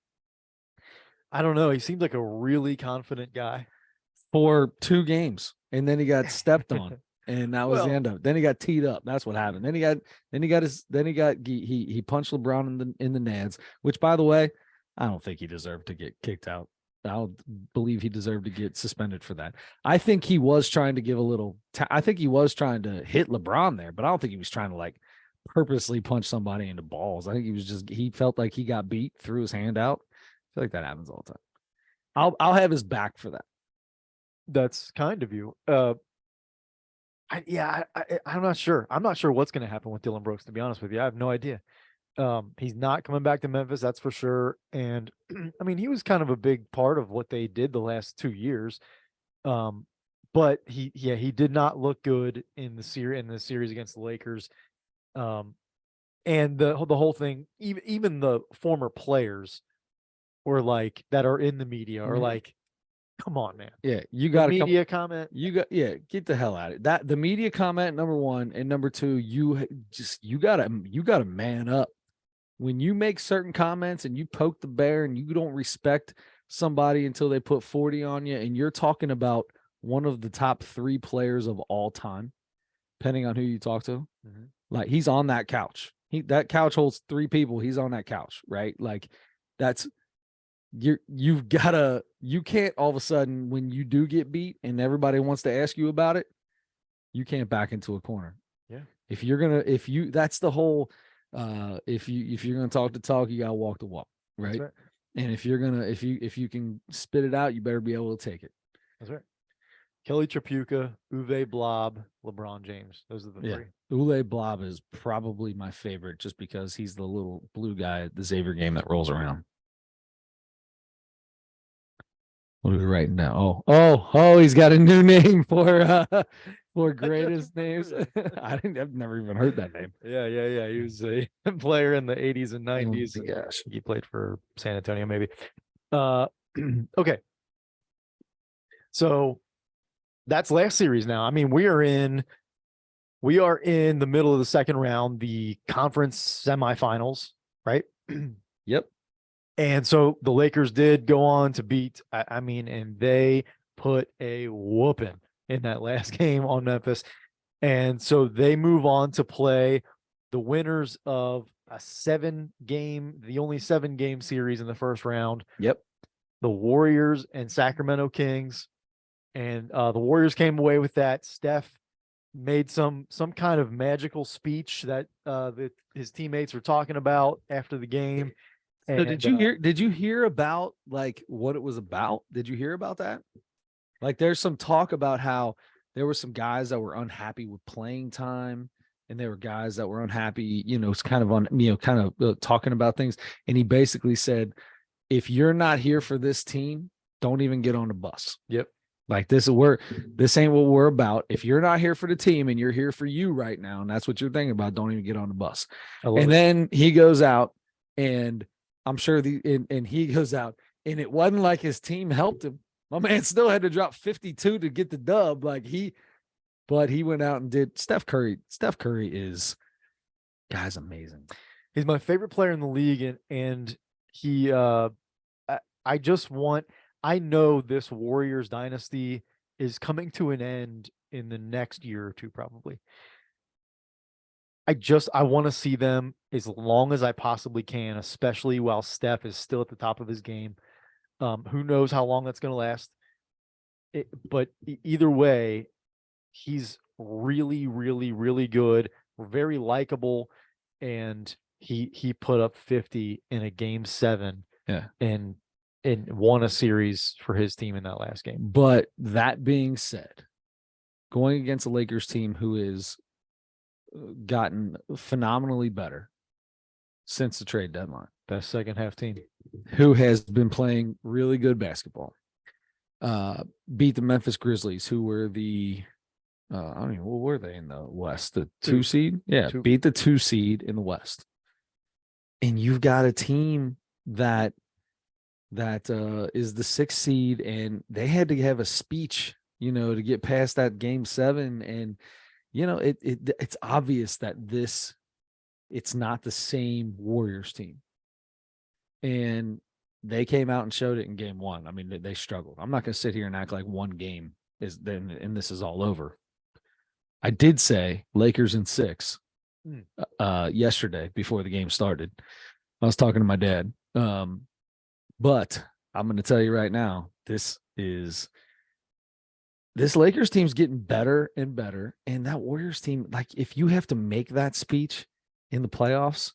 Speaker 2: I don't know. He seemed like a really confident guy
Speaker 1: for 2 games, and then he got stepped on, and that was the end of it. Then he got teed up. That's what happened. He punched LeBron in the nads, which, by the way, I don't think he deserved to get kicked out. I don't believe he deserved to get suspended for that. I think he was trying to give a little. I think he was trying to hit LeBron there, but I don't think he was trying to like purposely punch somebody into balls. I think he felt like he got beat, threw his hand out. I feel like that happens all the time. I'll have his back for that.
Speaker 2: That's kind of you. I'm not sure. I'm not sure what's going to happen with Dylan Brooks, to be honest with you. I have no idea. He's not coming back to Memphis, that's for sure. And I mean, he was kind of a big part of what they did the last 2 years. But he did not look good in the series against the Lakers. And the whole thing, even the former players were like, that are in the media are like, come on, man.
Speaker 1: Yeah, you got
Speaker 2: a media comment.
Speaker 1: Get the hell out of it. That the media comment, number one, and number two, you gotta man up. When you make certain comments and you poke the bear and you don't respect somebody until they put 40 on you, and you're talking about one of the top 3 players of all time, depending on who you talk to, like he's on that couch. That couch holds 3 people. He's on that couch, right? Like you can't all of a sudden, when you do get beat and everybody wants to ask you about it, you can't back into a corner.
Speaker 2: Yeah.
Speaker 1: That's the whole, if you're gonna talk the talk, you gotta walk the walk, right? And if you can spit it out, you better be able to take it.
Speaker 2: That's right. Kelly Tripucka, Uwe Blob, LeBron James. Those are the 3.
Speaker 1: Uwe Blob is probably my favorite, just because he's the little blue guy at the Xavier game that rolls around. What are we writing down? Oh, he's got a new name for greatest names. I've never even heard that name.
Speaker 2: Yeah. He was a player in the 80s and 90s.
Speaker 1: Oh, gosh.
Speaker 2: He played for San Antonio, maybe. Okay. So that's last series now. I mean, we are in the middle of the second round, the conference semifinals, right?
Speaker 1: Yep.
Speaker 2: And so the Lakers did go on to beat, and they put a whooping in that last game on Memphis. And so they move on to play the winners of the only 7-game series in the first round.
Speaker 1: Yep.
Speaker 2: The Warriors and Sacramento Kings. And the Warriors came away with that. Steph made some kind of magical speech that his teammates were talking about after the game.
Speaker 1: So did you hear about like what it was about? Did you hear about that? Like there's some talk about how there were some guys that were unhappy with playing time, and there were guys that were unhappy, it's kind of talking about things. And he basically said, if you're not here for this team, don't even get on the bus.
Speaker 2: Yep.
Speaker 1: Like this ain't what we're about. If you're not here for the team and you're here for you right now, and that's what you're thinking about, don't even get on the bus. Then he goes out, and I'm sure he goes out, and it wasn't like his team helped him. My man still had to drop 52 to get the dub. But he went out and did. Steph Curry is Guy's amazing.
Speaker 2: He's my favorite player in the league, and he I just want I know this Warriors dynasty is coming to an end in the next year or two, probably. I want to see them as long as I possibly can, especially while Steph is still at the top of his game. Who knows how long that's going to last? But either way, he's really, really, really good, very likable, and he put up 50 in a game 7.
Speaker 1: Yeah.
Speaker 2: And won a series for his team in that last game.
Speaker 1: But that being said, going against a Lakers team who is gotten phenomenally better since the trade deadline,
Speaker 2: Best second half team,
Speaker 1: who has been playing really good basketball, beat the Memphis Grizzlies, who were the I don't even, what were they in the West? The 2 seed? Yeah, beat the 2 seed in the West. And you've got a team that is the 6 seed, and they had to have a speech, to get past that game 7. And it's obvious that it's not the same Warriors team. And they came out and showed it in game 1. I mean, they struggled. I'm not going to sit here and act like one game is then and this is all over. I did say Lakers in 6 yesterday before the game started. I was talking to my dad. But I'm going to tell you right now, this Lakers team's getting better and better. And that Warriors team, like, if you have to make that speech in the playoffs,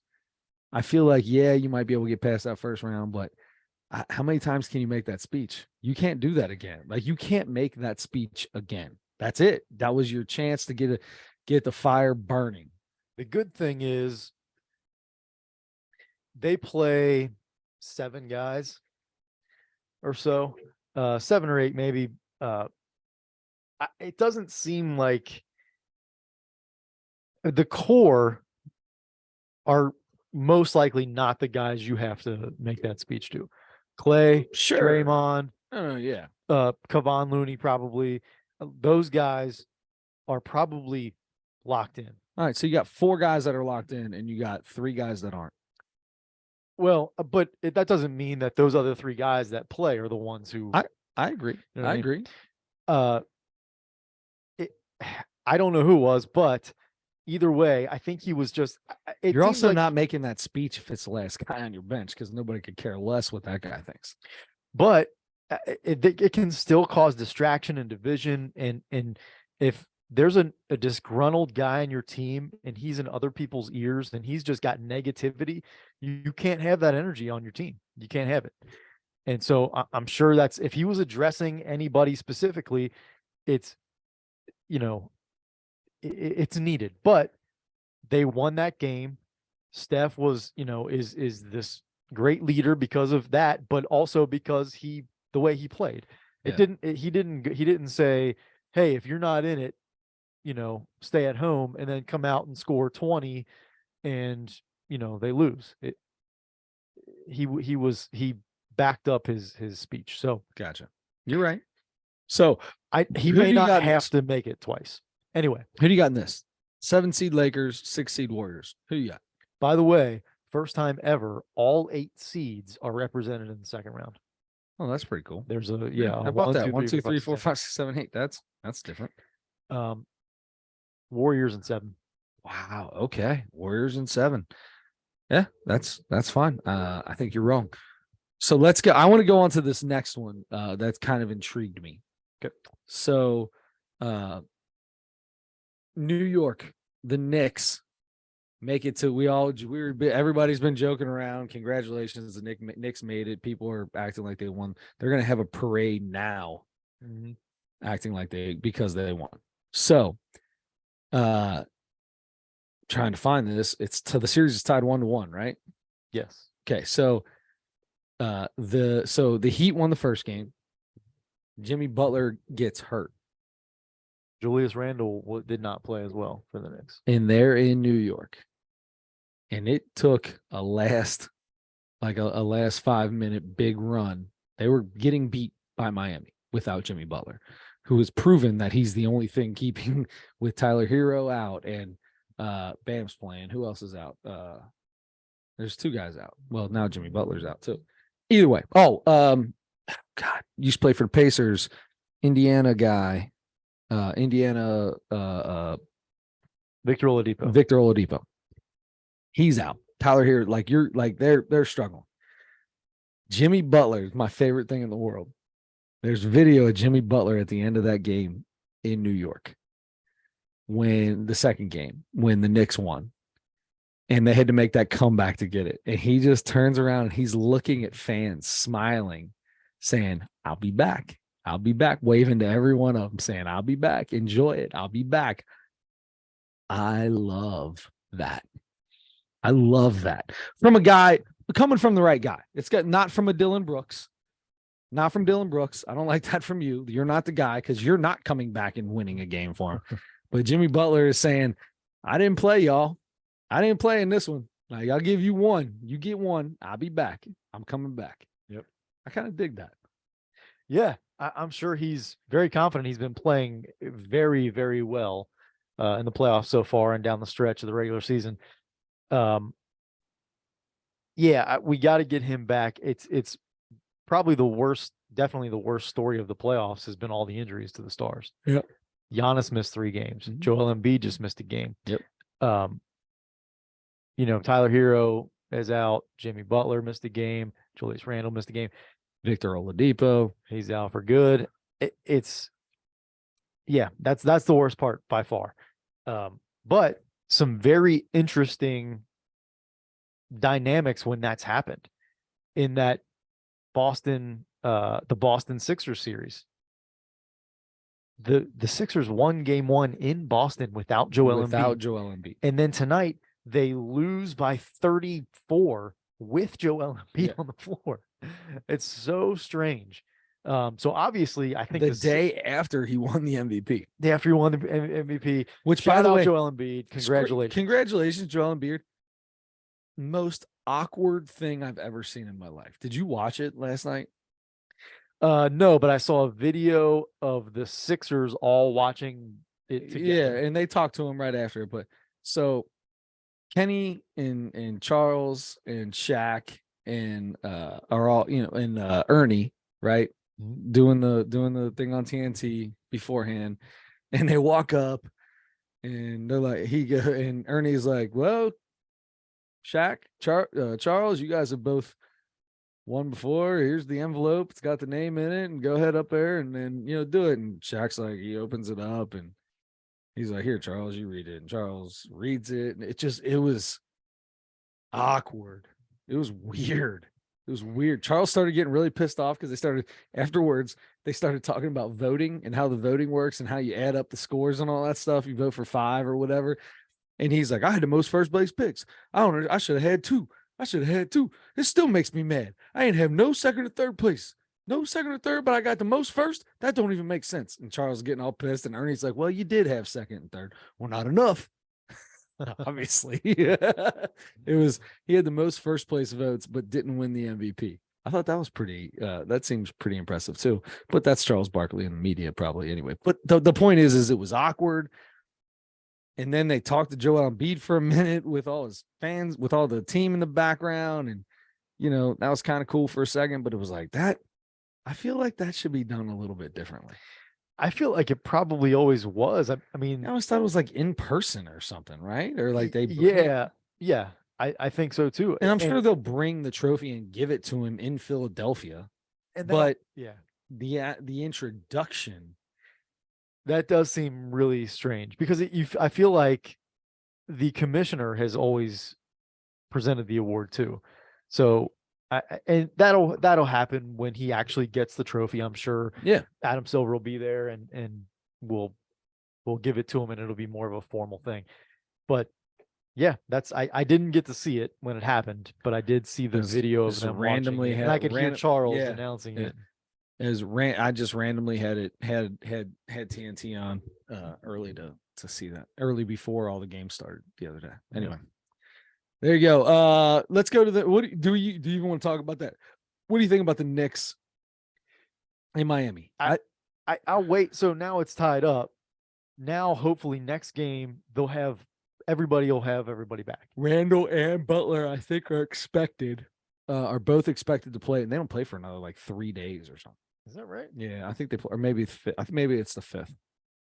Speaker 1: I feel like, yeah, you might be able to get past that first round, but how many times can you make that speech? You can't do that again. Like, you can't make that speech again. That's it. That was your chance to get the fire burning.
Speaker 2: The good thing is they play 7 guys or so, 7 or 8 maybe. It doesn't seem like the core are most likely not the guys you have to make that speech to. Clay,
Speaker 1: Sure.
Speaker 2: Draymond,
Speaker 1: yeah,
Speaker 2: Kevon Looney, probably. Those guys are probably locked in.
Speaker 1: All right, so you got 4 guys that are locked in, and you got 3 guys that aren't.
Speaker 2: Well, but that doesn't mean that those other 3 guys that play are the ones who.
Speaker 1: I agree. I agree.
Speaker 2: I don't know who was, but either way, I think he was just.
Speaker 1: You're also not making that speech if it's the last guy on your bench, because nobody could care less what that guy thinks.
Speaker 2: But it can still cause distraction and division, and if there's a disgruntled guy in your team and he's in other people's ears and he's just got negativity, you can't have that energy on your team. You can't have it. And so I'm sure that's, if he was addressing anybody specifically, it's, it's needed. But they won that game. Steph was, is this great leader because of that, but also because the way he played. Yeah. He didn't say, hey, if you're not in it, stay at home, and then come out and score 20 and, they lose. He backed up his speech. So
Speaker 1: gotcha. You're right. So
Speaker 2: he may not have to make it twice. Anyway,
Speaker 1: who do you got in this? 7 seed Lakers, 6 seed Warriors. Who you got?
Speaker 2: By the way, first time ever, all 8 seeds are represented in the second round.
Speaker 1: Oh, that's pretty cool.
Speaker 2: There's I
Speaker 1: bought that. 1, 2, 3, 4, 5, 6, 7, 8. That's different.
Speaker 2: Warriors in 7.
Speaker 1: Wow. Okay. Warriors in 7. Yeah, that's fine. I think you're wrong. So let's go. I want to go on to this next one. That's kind of intrigued me.
Speaker 2: Okay.
Speaker 1: So, New York, the Knicks make it to everybody's been joking around. Congratulations, the Knicks made it. People are acting like they won. They're gonna have a parade now, acting like because they won. So, trying to find this. The series is tied 1-1, right?
Speaker 2: Yes.
Speaker 1: Okay, so the Heat won the first game. Jimmy Butler gets hurt.
Speaker 2: Julius Randle did not play as well for the Knicks.
Speaker 1: And they're in New York. And it took a last 5-minute big run. They were getting beat by Miami without Jimmy Butler, who has proven that he's the only thing keeping with Tyler Hero out and Bam's playing. Who else is out? There's 2 guys out. Well, now Jimmy Butler's out too. Either way. Oh, God, used to play for the Pacers. Indiana guy. Indiana
Speaker 2: Victor Oladipo.
Speaker 1: Victor Oladipo. He's out. Tyler here, like they're struggling. Jimmy Butler is my favorite thing in the world. There's video of Jimmy Butler at the end of that game in New York when the second game, when the Knicks won. And they had to make that comeback to get it. And he just turns around and he's looking at fans, smiling, saying, I'll be back. I'll be back, waving to every one of them, saying, I'll be back. Enjoy it. I'll be back. I love that. I love that. From a guy, coming from the right guy. It's got not from a Dylan Brooks. Not from Dylan Brooks. I don't like that from you. You're not the guy because you're not coming back and winning a game for him. But Jimmy Butler is saying, I didn't play, y'all. I didn't play in this one. Like, I'll give you one. You get one. I'll be back. I'm coming back.
Speaker 2: Yep.
Speaker 1: I kind of dig that.
Speaker 2: Yeah. I'm sure he's very confident. He's been playing very, very well in the playoffs so far and down the stretch of the regular season. Yeah, we got to get him back. It's probably definitely the worst story of the playoffs has been all the injuries to the stars.
Speaker 1: Yep.
Speaker 2: Giannis missed 3 games. Mm-hmm. Joel Embiid just missed a game.
Speaker 1: Yep.
Speaker 2: Tyler Hero is out. Jimmy Butler missed a game. Julius Randle missed a game.
Speaker 1: Victor Oladipo,
Speaker 2: he's out for good. That's the worst part by far. But some very interesting dynamics when that's happened in that the Boston Sixers series. The Sixers won game 1 in Boston without Joel Embiid. And then tonight they lose by 34 with Joel Embiid on the floor. It's so strange. So obviously, I think
Speaker 1: the day after he won the MVP.
Speaker 2: After he won the MVP,
Speaker 1: which by the way,
Speaker 2: Joel Embiid, congratulations.
Speaker 1: Congratulations, Joel Embiid. Most awkward thing I've ever seen in my life. Did you watch it last night?
Speaker 2: No, but I saw a video of the Sixers all watching it together.
Speaker 1: Yeah, and they talked to him right after. But so Kenny and Charles and Shaq and are all, and Ernie, right? Doing the thing on TNT beforehand, and they walk up and they're like, and Ernie's like, well, Shaq, Charles, you guys have both won before. Here's the envelope. It's got the name in it, and go ahead up there and then, do it. And Shaq's like, he opens it up and he's like, here, Charles, you read it. And Charles reads it. And it was awkward. It was weird. It was weird. Charles started getting really pissed off because they started talking about voting and how the voting works and how you add up the scores and all that stuff. You vote for 5 or whatever. And he's like, I had the most first place picks. I should have had 2. It still makes me mad. I ain't have no second or third place. No second or third, but I got the most first. That don't even make sense. And Charles is getting all pissed. And Ernie's like, well, you did have second and third. Well, not enough. Obviously. He had the most first place votes, but didn't win the MVP. I thought that was that seems pretty impressive too. But that's Charles Barkley in the media probably anyway. But the point is it was awkward. And then they talked to Joel Embiid for a minute with all his fans, with all the team in the background. And, that was kind of cool for a second, but it was like that. I feel like that should be done a little bit differently.
Speaker 2: I feel like it probably always was. I mean,
Speaker 1: I always thought it was like in person or something, right? Or like they.
Speaker 2: Yeah. I think so too.
Speaker 1: And I'm sure they'll bring the trophy and give it to him in Philadelphia. But the introduction.
Speaker 2: That does seem really strange because I feel like the commissioner has always presented the award too. So, and that'll happen when he actually gets the trophy. I'm sure.
Speaker 1: Yeah,
Speaker 2: Adam Silver will be there and we'll give it to him and it'll be more of a formal thing. But yeah, I didn't get to see it when it happened, but I did see the video of them randomly. And I could hear Charles announcing it.
Speaker 1: I just randomly had TNT on early to see that early before all the games started the other day. Anyway, there you go. Let's go to do you even want to talk about that? What do you think about the Knicks in Miami?
Speaker 2: I'll wait. So now it's tied up. Now hopefully next game they'll have everybody will have everybody back.
Speaker 1: Randall and Butler, I think, are both expected to play, and they don't play for another like 3 days or something.
Speaker 2: Is that right?
Speaker 1: Yeah, I think they play, or maybe it's I think maybe it's the 5th.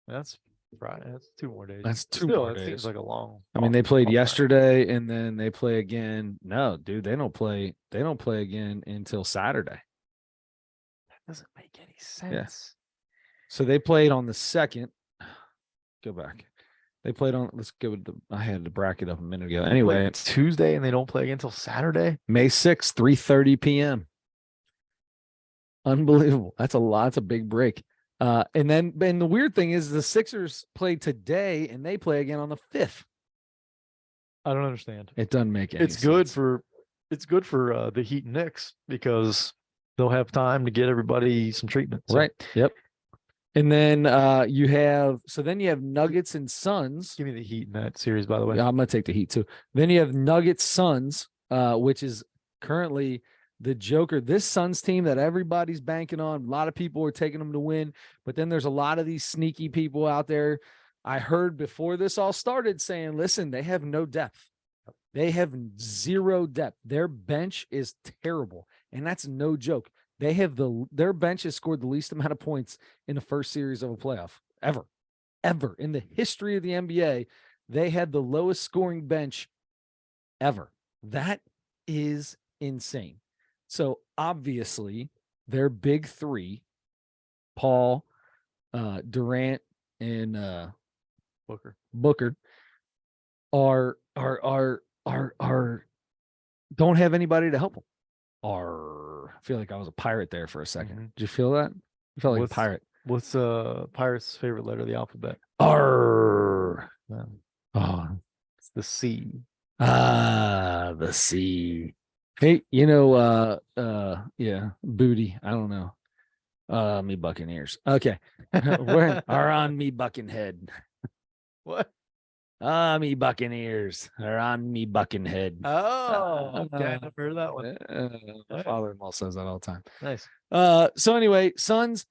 Speaker 2: That's Friday. That's 2 more days.
Speaker 1: That's two
Speaker 2: Still,
Speaker 1: more
Speaker 2: it
Speaker 1: days.
Speaker 2: seems like a long.
Speaker 1: I mean, they played
Speaker 2: long time.
Speaker 1: yesterday, and then they play again. No, dude, they don't play. They don't play again until Saturday.
Speaker 2: That doesn't make any sense.
Speaker 1: So they played on the 2nd. Go back. They played on. Let's go. I had the bracket up a minute ago. Anyway,
Speaker 2: it's Tuesday, and they don't play again until Saturday.
Speaker 1: May 6th, 3:30 p.m. Unbelievable. That's a lot. It's a big break. And the weird thing is the Sixers play today, and they play again on the 5th.
Speaker 2: I don't understand.
Speaker 1: It doesn't make any
Speaker 2: It's
Speaker 1: sense.
Speaker 2: It's good for the Heat and Knicks because they'll have time to get everybody some treatment. So
Speaker 1: Right. Yep. And then you have Nuggets and Suns.
Speaker 2: give me the Heat in that series, by the way.
Speaker 1: Yeah, I'm gonna take the Heat too. Then you have Nuggets Suns, which is currently the Joker. This Suns team that everybody's banking on. A lot of people are taking them to win, but then there's a lot of these sneaky people out there. I heard before this all started saying, listen, they have no depth. They have zero depth. Their bench is terrible, and that's no joke. They have their bench has scored the least amount of points in the first series of a playoff ever in the history of the NBA. They had the lowest scoring bench ever. That is insane. So obviously their big three, Paul, Durant, and Booker, are don't have anybody to help them. I feel like I was a pirate there for a second.
Speaker 2: Mm-hmm.
Speaker 1: Did you feel that? I felt like a pirate.
Speaker 2: What's pirate's favorite letter of the alphabet?
Speaker 1: R.
Speaker 2: Oh, it's the C.
Speaker 1: The C. Hey, yeah, booty. I don't know. Me Buccaneers. Okay. Are on me bucking head.
Speaker 2: What?
Speaker 1: Me Buccaneers are on me bucking head.
Speaker 2: Oh, okay. I've heard that one.
Speaker 1: My father-in-law says that all the time.
Speaker 2: Nice.
Speaker 1: So anyway, Suns,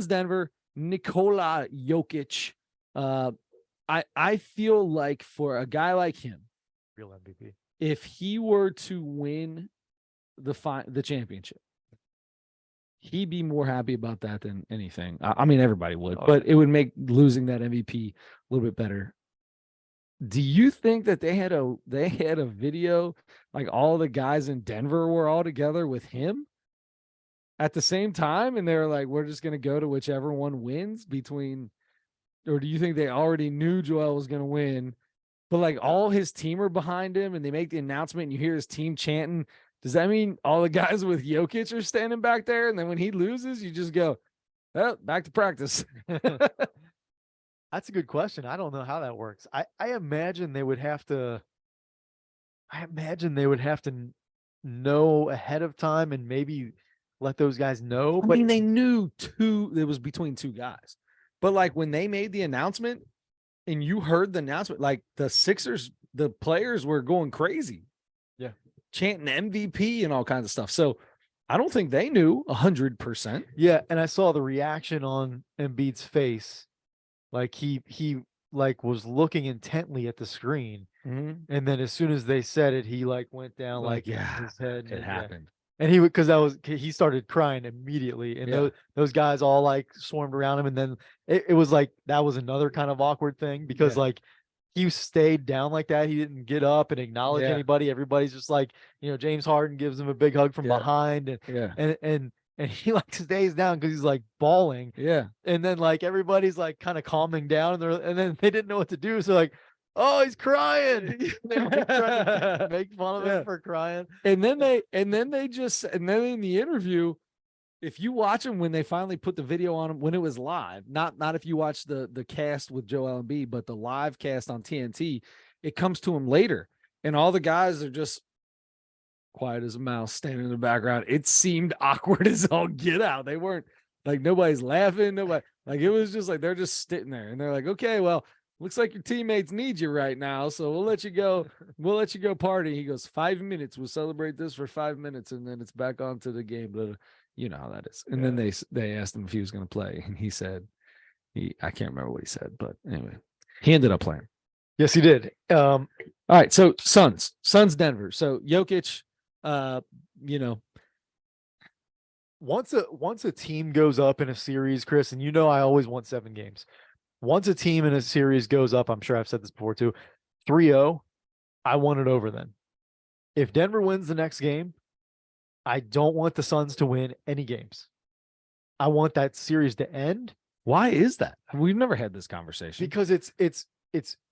Speaker 1: Denver, Nikola Jokic. I feel like for a guy like him,
Speaker 2: real MVP,
Speaker 1: if he were to win the championship, he'd be more happy about that than anything. I mean, everybody would, but it would make losing that MVP a little bit better. Do you think that they had a video, like all the guys in Denver were all together with him at the same time, and they're like, we're just going to go to whichever one wins between, or do you think they already knew Joel was going to win, but like all his team are behind him and they make the announcement and you hear his team chanting? Does that mean all the guys with Jokic are standing back there, and then when he loses, you just go, well, back to practice?
Speaker 2: That's a good question. I don't know how that works. I imagine they would have to. I imagine they would have to know ahead of time and maybe let those guys know.
Speaker 1: I mean, they knew it was between two guys, but like when they made the announcement and you heard the announcement, like the Sixers, the players were going crazy.
Speaker 2: Yeah.
Speaker 1: Chanting MVP and all kinds of stuff. So I don't think they knew 100%.
Speaker 2: Yeah. And I saw the reaction on Embiid's face. Like he like was looking intently at the screen.
Speaker 1: Mm-hmm.
Speaker 2: And then as soon as they said it, he like went down like
Speaker 1: yeah,
Speaker 2: his head.
Speaker 1: It happened.
Speaker 2: And he started crying immediately. And those guys all like swarmed around him. And then it was like, that was another kind of awkward thing because like he stayed down like that. He didn't get up and acknowledge anybody. Everybody's just like, James Harden gives him a big hug from behind and he like stays down because he's like bawling.
Speaker 1: Yeah.
Speaker 2: And then like everybody's like kind of calming down and then they didn't know what to do. So like, oh, he's crying. They were trying to make fun of him for crying.
Speaker 1: And then in the interview, if you watch him when they finally put the video on him when it was live, not if you watch the cast with Joel Embiid, but the live cast on TNT, it comes to him later, and all the guys are just quiet as a mouse, standing in the background. It seemed awkward as all get out. They weren't like, nobody's laughing, nobody, like it was just like they're just sitting there, and they're like, okay, well, looks like your teammates need you right now, so we'll let you go. We'll let you go party. He goes, 5 minutes. We'll celebrate this for 5 minutes, and then it's back on to the game. But you know how that is. And then they asked him if he was going to play, and he said, I can't remember what he said, but anyway, he ended up playing.
Speaker 2: Yes, he did.
Speaker 1: All right, so Suns, Denver. So Jokic, you know,
Speaker 2: Once a team goes up in a series, Chris, and I always want 7 games. Once a team in a series goes up, I'm sure I've said this before too, 3-0, I want it over then. If Denver wins the next game, I don't want the Suns to win any games. I want that series to end.
Speaker 1: why is that? We've never had this conversation.
Speaker 2: Because it's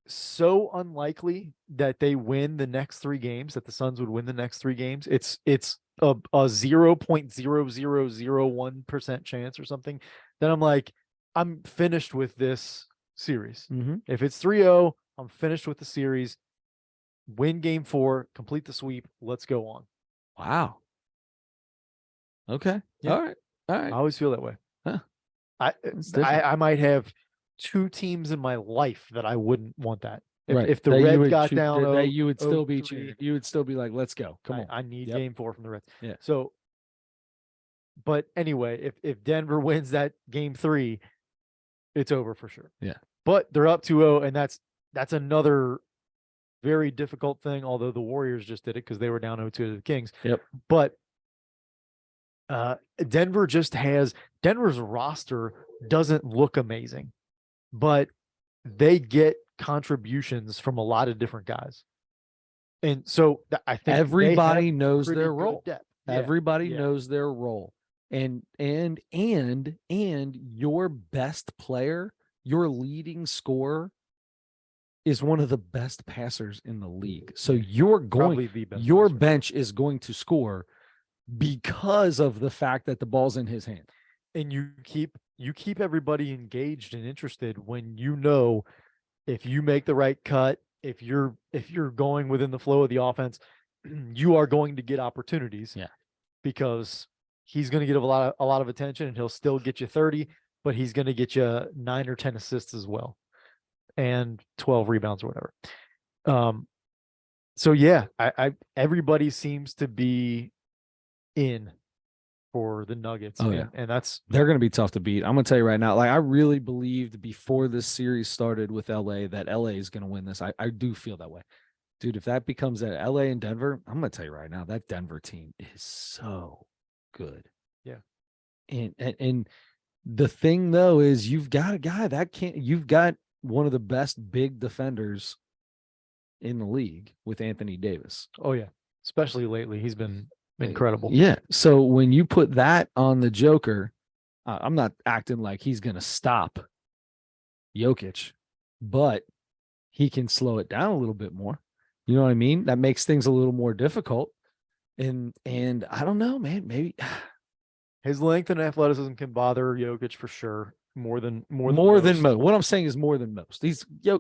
Speaker 2: so unlikely that they win the next 3 games, that the Suns would win the next 3 games. It's a 0.0001% chance or something. Then I'm like, I'm finished with this series. If it's 3-0, I'm finished with the series. Win game 4, complete the sweep. Let's go on.
Speaker 1: Wow. Okay.
Speaker 2: Yeah.
Speaker 1: All right.
Speaker 2: I always feel that way.
Speaker 1: Huh.
Speaker 2: I might have 2 teams in my life that I wouldn't want that. If the
Speaker 1: That
Speaker 2: Reds
Speaker 1: would
Speaker 2: got down,
Speaker 1: that you would still be
Speaker 2: 0-3,
Speaker 1: cheering. You would still be like, let's go. Come on.
Speaker 2: I need
Speaker 1: Yep.
Speaker 2: game 4 from the Reds.
Speaker 1: Yeah.
Speaker 2: So, but anyway, if Denver wins that game 3, it's over for sure.
Speaker 1: Yeah.
Speaker 2: But they're up 2-0, and that's another very difficult thing. Although the Warriors just did it because they were down 0-2 to the Kings.
Speaker 1: Yep.
Speaker 2: But Denver's roster doesn't look amazing, but they get contributions from a lot of different guys. And so I think
Speaker 1: everybody knows
Speaker 2: pretty
Speaker 1: their
Speaker 2: good
Speaker 1: role.
Speaker 2: depth.
Speaker 1: Everybody
Speaker 2: Yeah.
Speaker 1: knows their role. And your best player, your leading scorer, is one of the best passers in the league. So
Speaker 2: Probably the best
Speaker 1: your
Speaker 2: passer.
Speaker 1: bench is going to score because of the fact that the ball's in his hand.
Speaker 2: And you keep everybody engaged and interested when if you make the right cut, if you're going within the flow of the offense, you are going to get opportunities.
Speaker 1: Yeah.
Speaker 2: Because he's going to get a lot of attention, and he'll still get you 30, but he's going to get you 9 or 10 assists as well, and 12 rebounds or whatever. So yeah, everybody seems to be in for the Nuggets.
Speaker 1: Oh,
Speaker 2: and,
Speaker 1: yeah.
Speaker 2: and
Speaker 1: they're going to be tough to beat. I'm going to tell you right now, like, I really believed before this series started with LA that LA is going to win this. I do feel that way. Dude, if that becomes at LA and Denver, I'm going to tell you right now, that Denver team is so good.
Speaker 2: Yeah.
Speaker 1: And the thing though is you've got a guy you've got one of the best big defenders in the league with Anthony Davis.
Speaker 2: Oh yeah. Especially lately. He's been incredible.
Speaker 1: Yeah. So when you put that on the Joker, I'm not acting like he's going to stop Jokic, but he can slow it down a little bit more. You know what I mean? That makes things a little more difficult. And I don't know, man, maybe
Speaker 2: his length and athleticism can bother Jokic for sure. More than most.
Speaker 1: What I'm saying is more than most. Jokic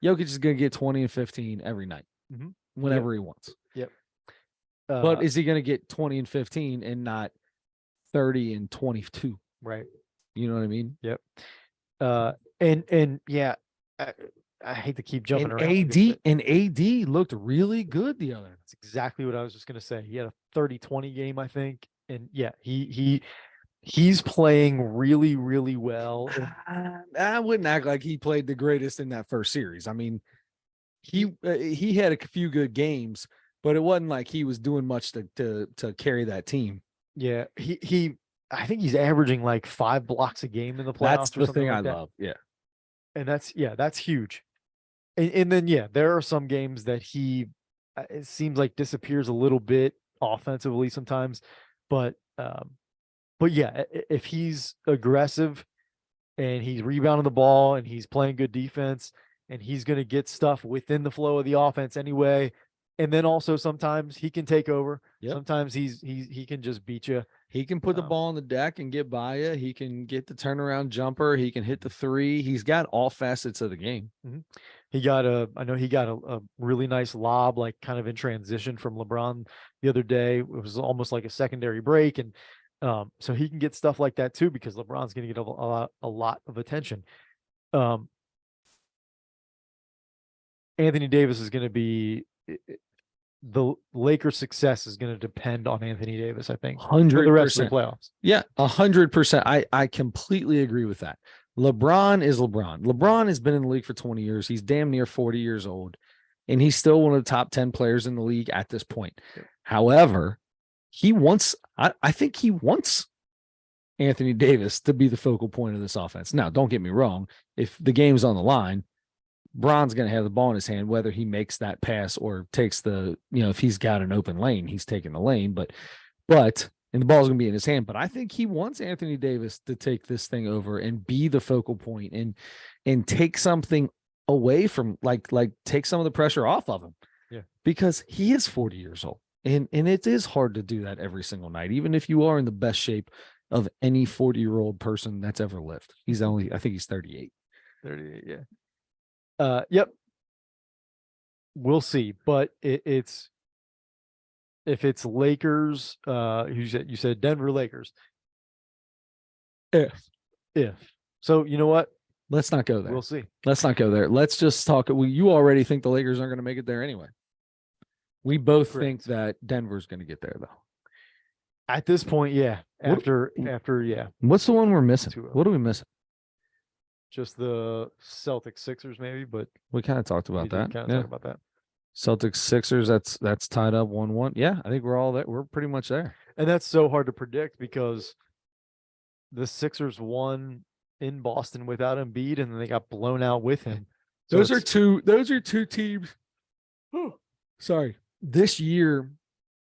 Speaker 1: is going to get 20 and 15 every night, whenever he wants.
Speaker 2: Yep.
Speaker 1: But is he going to get 20 and 15 and not 30 and 22?
Speaker 2: Right.
Speaker 1: You know what I mean?
Speaker 2: Yep. And yeah, I hate to keep jumping around.
Speaker 1: AD looked really good the other night.
Speaker 2: That's exactly what I was just going to say. He had a 30-20 game, I think. And yeah, he's playing really, really well.
Speaker 1: I wouldn't act like he played the greatest in that first series. I mean, he had a few good games, but it wasn't like he was doing much to carry that team.
Speaker 2: Yeah, I think he's averaging like 5 blocks a game in the playoffs.
Speaker 1: That's the thing I love. Yeah.
Speaker 2: And that's huge. And then, yeah, there are some games that it seems like disappears a little bit offensively sometimes, but yeah, if he's aggressive and he's rebounding the ball and he's playing good defense and he's going to get stuff within the flow of the offense anyway. And then also sometimes he can take over. Yep. Sometimes he can just beat you.
Speaker 1: He can put the ball on the deck and get by you. He can get the turnaround jumper. He can hit the 3. He's got all facets of the game.
Speaker 2: Mm-hmm. I know he got a really nice lob, like kind of in transition from LeBron the other day. It was almost like a secondary break. And so he can get stuff like that too, because LeBron's going to get a lot of attention. Anthony Davis is going to be the Lakers' success is going to depend on Anthony Davis, I think, for the rest of the
Speaker 1: 100%.
Speaker 2: playoffs.
Speaker 1: Yeah, 100%. I completely agree with that. LeBron is LeBron. LeBron has been in the league for 20 years. He's damn near 40 years old, and he's still one of the top 10 players in the league at this point.
Speaker 2: Yep.
Speaker 1: However, I think he wants Anthony Davis to be the focal point of this offense. Now, don't get me wrong. If the game's on the line, Bron's going to have the ball in his hand, whether he makes that pass or takes if he's got an open lane, he's taking the lane, and the ball's going to be in his hand. But I think he wants Anthony Davis to take this thing over and be the focal point and take something away from like take some of the pressure off of him.
Speaker 2: Yeah. Because
Speaker 1: he is 40 years old. And it is hard to do that every single night, even if you are in the best shape of any 40-year-old person that's ever lived. I think he's 38.
Speaker 2: 38, yeah. Yep. We'll see. But it's if it's Lakers, you said Denver Lakers. If. So you know what?
Speaker 1: Let's not go there.
Speaker 2: We'll see.
Speaker 1: Let's not go there. Let's just talk. You already think the Lakers aren't going to make it there anyway. We both think that Denver's going to get there, though.
Speaker 2: At this point, yeah. After, yeah.
Speaker 1: What's the one we're missing? What are we missing?
Speaker 2: Just the Celtics Sixers, maybe, but
Speaker 1: we kind of talked about that.
Speaker 2: Talk about that.
Speaker 1: Celtics Sixers, that's tied up 1-1. Yeah, I think we're all there. We're pretty much there.
Speaker 2: And that's so hard to predict because the Sixers won in Boston without Embiid, and then they got blown out with him.
Speaker 1: So those are two teams. Oh, sorry. This year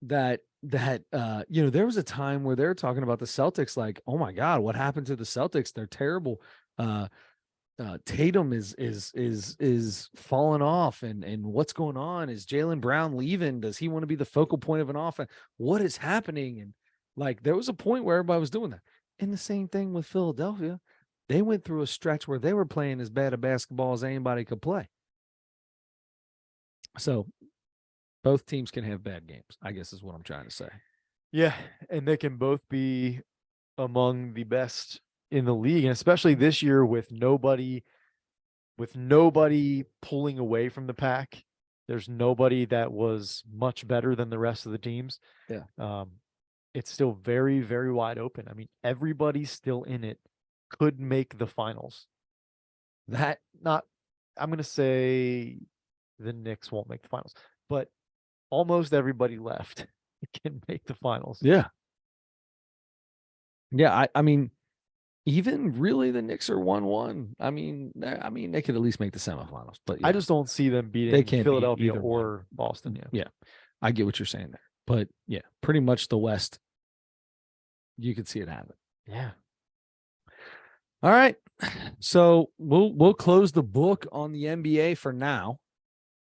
Speaker 1: that there was a time where they were talking about the Celtics like, oh my God, what happened to the Celtics? They're terrible. Tatum is falling off, and what's going on? Is Jaylen Brown leaving? Does he want to be the focal point of an offense? What is happening? And like there was a point where everybody was doing that. And the same thing with Philadelphia. They went through a stretch where they were playing as bad a basketball as anybody could play. So both teams can have bad games, I guess is what I'm trying to say.
Speaker 2: Yeah, and they can both be among the best in the league, and especially this year with nobody pulling away from the pack. There's nobody that was much better than the rest of the teams.
Speaker 1: Yeah.
Speaker 2: It's still very, very wide open. I mean, everybody's still in it, could make the finals. I'm going to say the Knicks won't make the finals, but almost everybody left can make the finals.
Speaker 1: Yeah. Yeah. I mean, even really the Knicks are 1-1. I mean, they could at least make the semifinals, but yeah.
Speaker 2: I just don't see them beating Philadelphia or Boston. Yeah.
Speaker 1: Yeah. I get what you're saying there, but yeah, pretty much the West, you could see it happen.
Speaker 2: Yeah.
Speaker 1: All right. So we'll close the book on the NBA for now.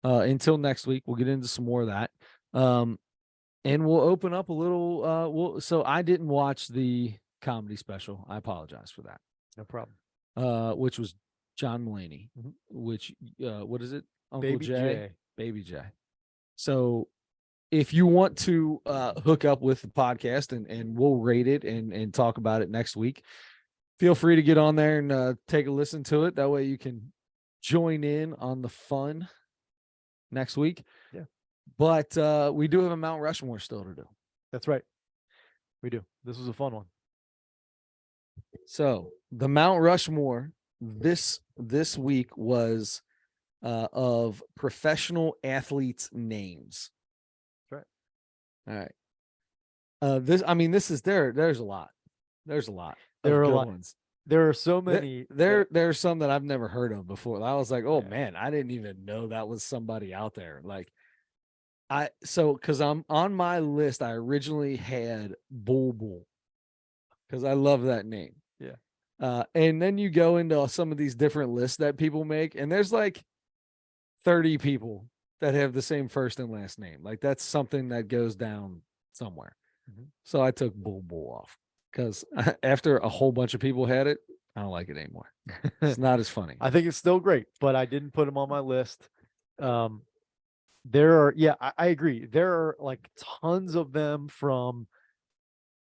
Speaker 1: Until next week, we'll get into some more of that. And we'll open up a little so I didn't watch the comedy special. I apologize for that.
Speaker 2: No problem.
Speaker 1: Which was John Mulaney, which what is it? Uncle
Speaker 2: Baby J.
Speaker 1: Baby J. So if you want to hook up with the podcast and we'll rate it and talk about it next week, feel free to get on there and take a listen to it. That way you can join in on the fun next week.
Speaker 2: Yeah.
Speaker 1: But we do have a Mount Rushmore still to do.
Speaker 2: That's right. We do. This was a fun one.
Speaker 1: So the Mount Rushmore this week was of professional athletes' names.
Speaker 2: That's
Speaker 1: right. All right. This is there's a lot. There's a lot.
Speaker 2: There are a lot.
Speaker 1: Ones.
Speaker 2: There are so many.
Speaker 1: There are some that I've never heard of before. I was like, oh man, I didn't even know that was somebody out there. Like because I'm on my list, I originally had Bull because I love that name.
Speaker 2: Yeah.
Speaker 1: And then you go into some of these different lists that people make, and there's like 30 people that have the same first and last name. Like that's something that goes down somewhere. Mm-hmm. So I took Bull off because after a whole bunch of people had it, I don't like it anymore. It's not as funny.
Speaker 2: I think it's still great, but I didn't put them on my list. There are, I agree. There are like tons of them from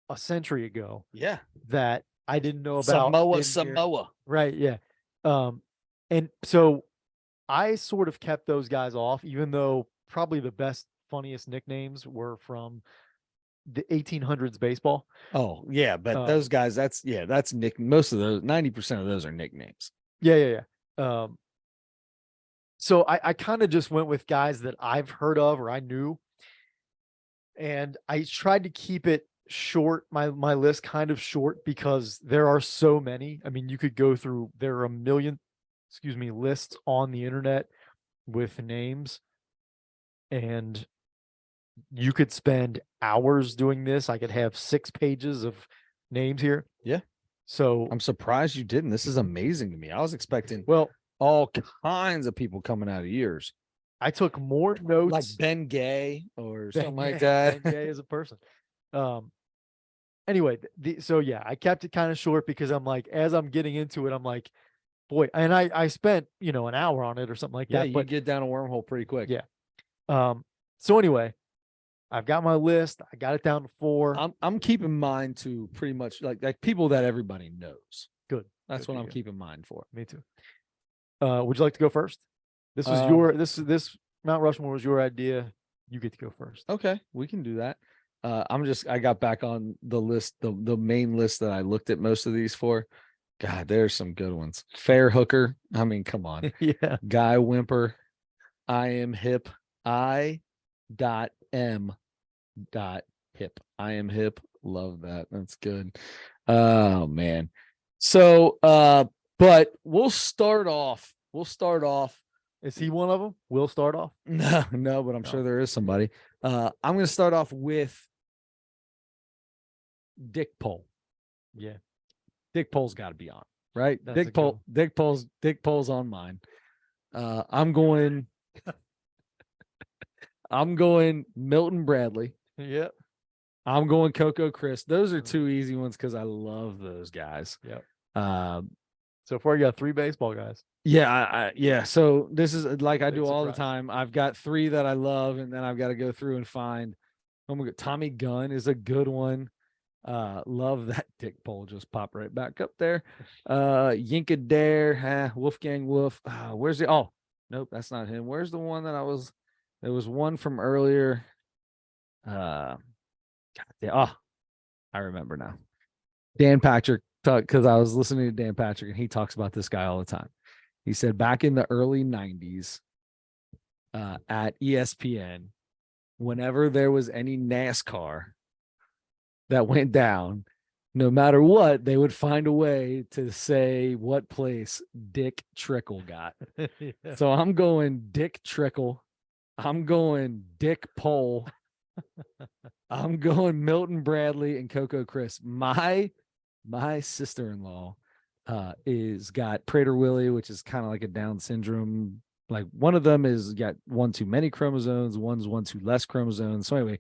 Speaker 2: a century ago.
Speaker 1: Yeah.
Speaker 2: That I didn't know about.
Speaker 1: Samoa.
Speaker 2: Right. Yeah. And so I sort of kept those guys off, even though probably the best funniest nicknames were from the 1800s baseball.
Speaker 1: Oh yeah, but those guys, that's nick. Most of those, 90% of those are nicknames.
Speaker 2: Yeah. So I kind of just went with guys that I've heard of or I knew, and I tried to keep it short, my list kind of short, because there are so many. I mean, you could go through, there are a million, lists on the internet with names, and you could spend hours doing this. I could have 6 pages of names here.
Speaker 1: Yeah.
Speaker 2: So
Speaker 1: I'm surprised you didn't. This is amazing to me. I was expecting
Speaker 2: well,
Speaker 1: all kinds of people coming out of yours,
Speaker 2: I took more notes.
Speaker 1: like Ben Gay or
Speaker 2: Ben
Speaker 1: something like
Speaker 2: Gay-
Speaker 1: that.
Speaker 2: Ben Gay is a person. Anyway, so yeah, I kept it kind of short because I'm like, as I'm getting into it, I'm like, boy, and I spent, an hour on it or something like
Speaker 1: Yeah,
Speaker 2: that.
Speaker 1: you
Speaker 2: But
Speaker 1: get down a wormhole pretty quick.
Speaker 2: yeah. So anyway, I've got my list. I got it down to 4.
Speaker 1: I'm keeping mine to pretty much like people that everybody knows.
Speaker 2: Good.
Speaker 1: That's
Speaker 2: Good
Speaker 1: what
Speaker 2: for
Speaker 1: I'm
Speaker 2: you.
Speaker 1: keeping mine for.
Speaker 2: Me too. Would you like to go first? This was this Mount Rushmore was your idea. You get to go first.
Speaker 1: Okay, we can do that. I got back on the list, the main list that I looked at most of these for. God, there's some good ones. Fair Hooker. I mean, come on.
Speaker 2: Yeah.
Speaker 1: Guy Whimper. I am hip. I.m.hip. I am hip. Love that. That's good. Oh man. So but we'll start off.
Speaker 2: Is he one of them? We'll start off.
Speaker 1: No, but I'm sure there is somebody. I'm gonna start off with Dick Pole.
Speaker 2: Yeah.
Speaker 1: Dick Pole's got to be on, right?
Speaker 2: That's
Speaker 1: Dick Pole. Dick Pole's on mine. I'm going Milton Bradley.
Speaker 2: Yep.
Speaker 1: I'm going Coco Crisp. Those are 2 easy ones because I love those guys.
Speaker 2: Yep.
Speaker 1: So
Speaker 2: far, you got 3 baseball guys.
Speaker 1: Yeah, yeah. So this is like I do all the
Speaker 2: surprise.
Speaker 1: time. I've got 3 that I love, and then I've got to go through and find. Oh my God, Tommy Gunn is a good one. Love that Dick Pole just popped right back up there. Yinka Dare, Wolfgang Wolf. Where's the? Oh, nope, that's not him. Where's the one that I was? There was one from earlier. God, I remember now. Dan Patrick, because I was listening to Dan Patrick, and he talks about this guy all the time. He said back in the early 90s at ESPN, whenever there was any NASCAR that went down, no matter what, they would find a way to say what place Dick Trickle got.
Speaker 2: Yeah.
Speaker 1: So I'm going Dick Trickle. I'm going Dick Pole. I'm going Milton Bradley and Coco Crisp. My sister-in-law is got Prader-Willi, which is kind of like a Down syndrome. Like one of them is got 1 too many chromosomes, one's 1 too less chromosomes. So anyway,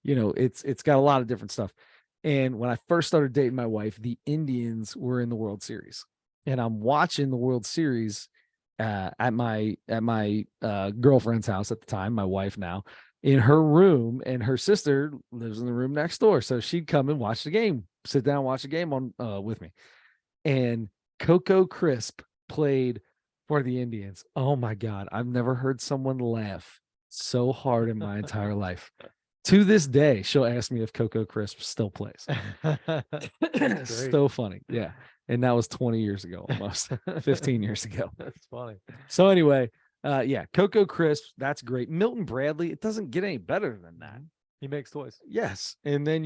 Speaker 1: it's got a lot of different stuff. And when I first started dating my wife, the Indians were in the World Series, and I'm watching the World Series at my girlfriend's house at the time, my wife now, in her room, and her sister lives in the room next door. So she'd come and watch the game, sit down, watch the game on with me. And Coco Crisp played for the Indians. Oh my God. I've never heard someone laugh so hard in my entire life. To this day, she'll ask me if Coco Crisp still plays. So funny. Yeah. And that was 20 years ago, almost 15 years ago.
Speaker 2: That's funny.
Speaker 1: So anyway, yeah, Coco Crisp, that's great. Milton Bradley, it doesn't get any better than that.
Speaker 2: He makes toys.
Speaker 1: Yes. And then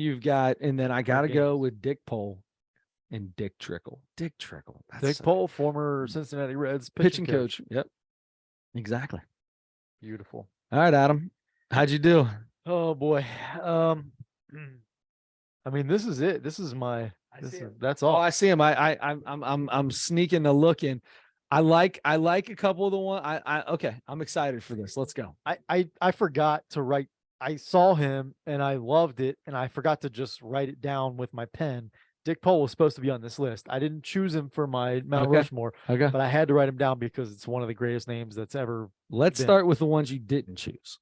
Speaker 1: I got to go with Dick Pole and Dick Trickle. Dick Trickle.
Speaker 2: Dick Pole, former Cincinnati Reds
Speaker 1: pitching coach. Yep. Exactly.
Speaker 2: Beautiful.
Speaker 1: All right, Adam. How'd you do?
Speaker 2: Oh boy. I mean, this is it. This is that's all.
Speaker 1: Oh, I see him. I'm sneaking a look in. I like a couple of the one. Okay. I'm excited for this. Let's go.
Speaker 2: I forgot to write. I saw him and I loved it, and I forgot to just write it down with my pen. Dick Pole was supposed to be on this list. I didn't choose him for my Mount Rushmore, but I had to write him down because it's one of the greatest names that's ever.
Speaker 1: Let's start with the ones you didn't choose.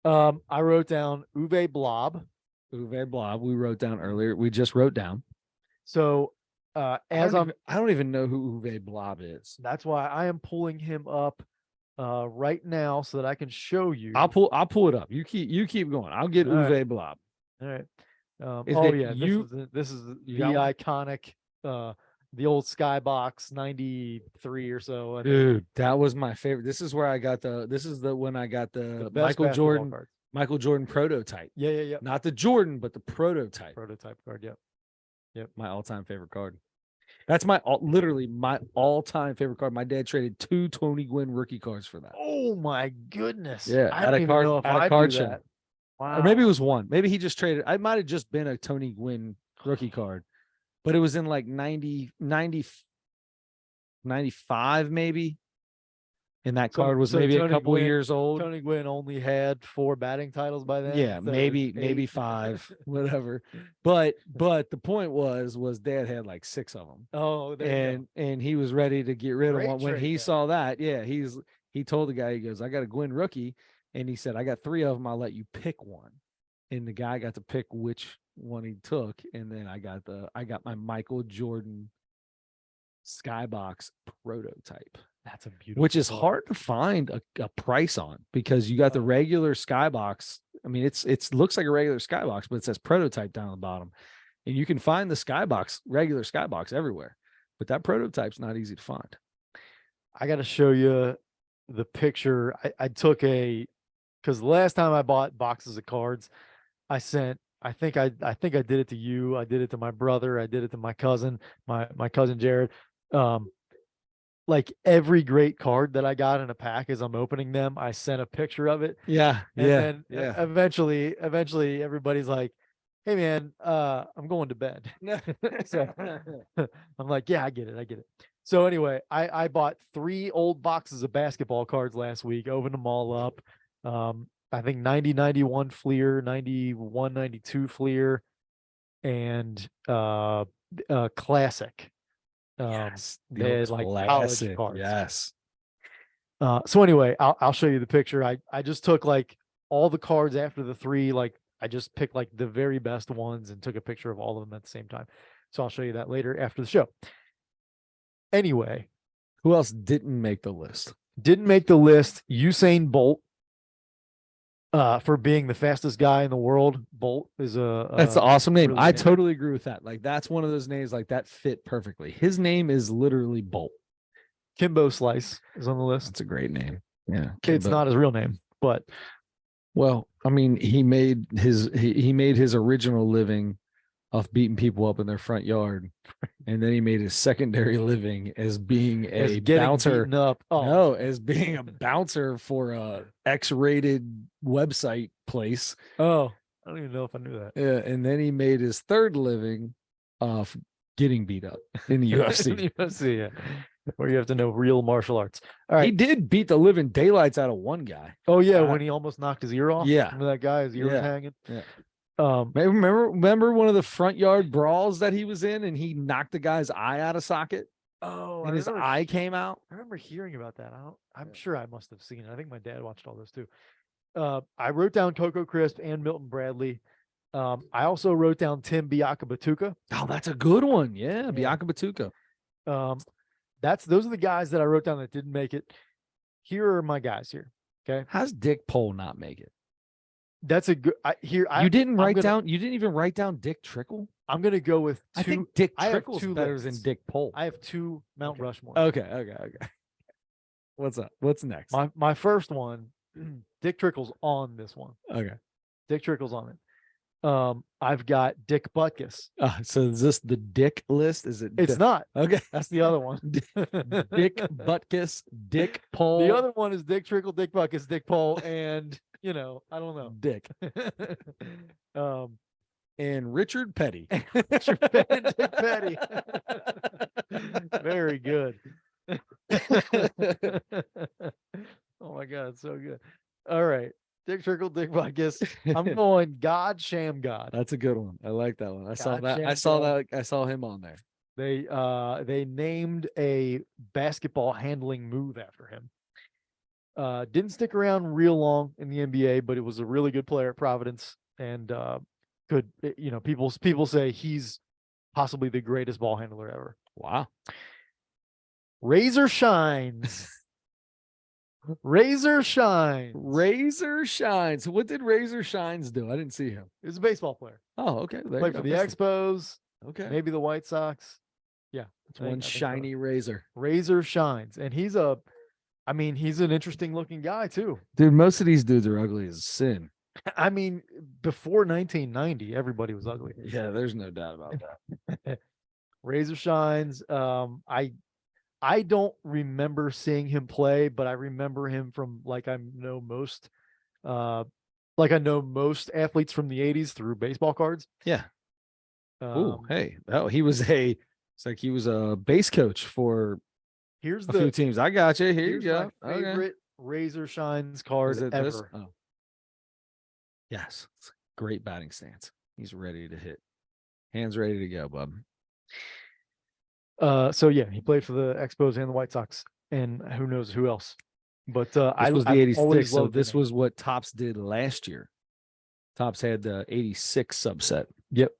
Speaker 2: I wrote down Uwe Blob.
Speaker 1: Uwe Blob. We wrote down earlier. We just wrote down.
Speaker 2: So
Speaker 1: I don't even know who Uwe Blob is.
Speaker 2: That's why I am pulling him up right now so that I can show you.
Speaker 1: I'll pull it up. You keep going. I'll get
Speaker 2: All right.
Speaker 1: Uwe Blob.
Speaker 2: All right.
Speaker 1: Is
Speaker 2: Oh
Speaker 1: that
Speaker 2: yeah,
Speaker 1: you?
Speaker 2: this is
Speaker 1: You
Speaker 2: the
Speaker 1: got one?
Speaker 2: iconic the old Skybox 93 or so. I think.
Speaker 1: Dude, that was my favorite. This is when I got
Speaker 2: The
Speaker 1: the
Speaker 2: best basketball cards.
Speaker 1: Michael Jordan prototype.
Speaker 2: Yeah.
Speaker 1: Not the Jordan, but the prototype.
Speaker 2: Prototype card. Yep.
Speaker 1: My all-time favorite card. That's literally my all-time favorite card. My dad traded 2 Tony Gwynn rookie cards for that.
Speaker 2: Oh my goodness.
Speaker 1: Yeah,
Speaker 2: I don't even know if I do
Speaker 1: card show.
Speaker 2: that. Wow.
Speaker 1: Or maybe it was one. Maybe he just traded. I might have just been a Tony Gwynn rookie card, but it was in like 95 maybe. And that card was maybe a couple years old.
Speaker 2: Tony Gwynn only had 4 batting titles by then.
Speaker 1: Yeah,
Speaker 2: so
Speaker 1: maybe 5, whatever. But the point was Dad had like 6 of them.
Speaker 2: Oh,
Speaker 1: and he was ready to get rid of one when he saw that. Yeah, he told the guy, he goes, I got a Gwynn rookie, and he said, I got 3 of them. I'll let you pick one. And the guy got to pick which one he took, and then I got my Michael Jordan Skybox prototype.
Speaker 2: That's a beautiful,
Speaker 1: which is hard to find a price on, because you got the regular Skybox. I mean, it's looks like a regular Skybox, but it says prototype down the bottom, and you can find the regular Skybox everywhere, but that prototype's not easy to find.
Speaker 2: I got to show you the picture. I took because the last time I bought boxes of cards, I think I did it to you. I did it to my brother. I did it to my cousin, my cousin Jared. Like every great card that I got in a pack, as I'm opening them, I sent a picture of it.
Speaker 1: Yeah.
Speaker 2: And then eventually everybody's like, hey man, I'm going to bed. So I'm like, yeah, I get it. So anyway, I bought 3 old boxes of basketball cards last week, opened them all up. I think 90, 91 Fleer, 91, 92 Fleer, and classic.
Speaker 1: Yes,
Speaker 2: they had like college cards.
Speaker 1: Yes.
Speaker 2: So anyway, I'll show you the picture. I just took like all the cards after the 3, like I just picked like the very best ones and took a picture of all of them at the same time. So I'll show you that later after the show. Anyway,
Speaker 1: who else didn't make the list?
Speaker 2: Didn't make the list. Usain Bolt. For being the fastest guy in the world. Bolt is
Speaker 1: that's an awesome name.
Speaker 2: Really
Speaker 1: I totally agree with that. Like that's one of those names like that fit perfectly. His name is literally Bolt.
Speaker 2: Kimbo Slice is on the list.
Speaker 1: That's a great name. Yeah.
Speaker 2: It's not his real name, but
Speaker 1: well, I mean, he made his original living off beating people up in their front yard, and then he made his secondary living as being a bouncer. As being a bouncer for a X-rated website place.
Speaker 2: Oh, I don't even know if I knew that.
Speaker 1: Yeah, and then he made his third living off getting beat up in the UFC.
Speaker 2: In the UFC, yeah. Where you have to know real martial arts. All right,
Speaker 1: he did beat the living daylights out of one guy.
Speaker 2: Oh yeah, when he almost knocked his ear off.
Speaker 1: Yeah,
Speaker 2: remember that guy? His ear was hanging.
Speaker 1: Yeah. Remember one of the front yard brawls that he was in, and he knocked the guy's eye out of socket.
Speaker 2: Oh,
Speaker 1: and his eye came out.
Speaker 2: I remember hearing about that. I'm sure I must have seen it. I think my dad watched all those too. I wrote down Coco Crisp and Milton Bradley. I also wrote down Tim Biakabatuka.
Speaker 1: Oh, that's a good one. Yeah, Biakabatuka.
Speaker 2: Those are the guys that I wrote down that didn't make it. Here are my guys here. Okay.
Speaker 1: How's Dick Pole not make it?
Speaker 2: That's a good
Speaker 1: you didn't even write down Dick Trickle?
Speaker 2: I'm gonna go with 2.
Speaker 1: I think Dick Trickle's better than Dick Pole.
Speaker 2: I have 2 Mount Rushmore.
Speaker 1: Okay. What's up? What's next?
Speaker 2: My first one, Dick Trickle's on this one.
Speaker 1: Okay.
Speaker 2: Dick Trickle's on it. I've got Dick Butkus.
Speaker 1: So is this the Dick list? Is it?
Speaker 2: It's not.
Speaker 1: Okay.
Speaker 2: That's the other one.
Speaker 1: Dick Butkus, Dick Pole.
Speaker 2: The other one is Dick Trickle, Dick Butkus, Dick Pole, and I don't know.
Speaker 1: Dick. And Richard Petty.
Speaker 2: Richard Petty, Dick Petty. Very good. Oh my God, so good. All right. Dick Trickle, Dick Butkus. I'm going God Sham God.
Speaker 1: That's a good one. I like that one. I saw him on there.
Speaker 2: They named a basketball handling move after him. Didn't stick around real long in the NBA, but it was a really good player at Providence, and people say he's possibly the greatest ball handler ever.
Speaker 1: Wow.
Speaker 2: Razor Shines. Razor Shine.
Speaker 1: Razor Shines. What did Razor Shines do? I didn't see him.
Speaker 2: He was a baseball player.
Speaker 1: Oh, okay. There
Speaker 2: Played
Speaker 1: you
Speaker 2: for
Speaker 1: go.
Speaker 2: the
Speaker 1: Missed it.
Speaker 2: Expos,
Speaker 1: Okay.
Speaker 2: maybe the White Sox. Yeah.
Speaker 1: It's one
Speaker 2: I think so.
Speaker 1: shiny razor.
Speaker 2: Razor Shines. And he's an interesting looking guy too.
Speaker 1: Dude, most of these dudes are ugly as sin.
Speaker 2: I mean, before 1990, everybody was ugly.
Speaker 1: Yeah, there's no doubt about that.
Speaker 2: Razor Shines. I don't remember seeing him play, but I remember him from like I know most athletes from the 80s through baseball cards.
Speaker 1: Yeah. Oh, hey. Oh, it's like he was a base coach for
Speaker 2: Here's
Speaker 1: a few teams. I got you. Here you
Speaker 2: here's
Speaker 1: go.
Speaker 2: my favorite Razor Shines card
Speaker 1: Is it
Speaker 2: ever.
Speaker 1: this? Oh. Yes. It's a great batting stance. He's ready to hit. Hands ready to go, bub.
Speaker 2: So yeah, he played for the Expos and the White Sox, and who knows who else. But
Speaker 1: This was the 86. So
Speaker 2: loved
Speaker 1: this
Speaker 2: the name.
Speaker 1: was what Topps did last year. Topps had the 86 subset.
Speaker 2: Yep.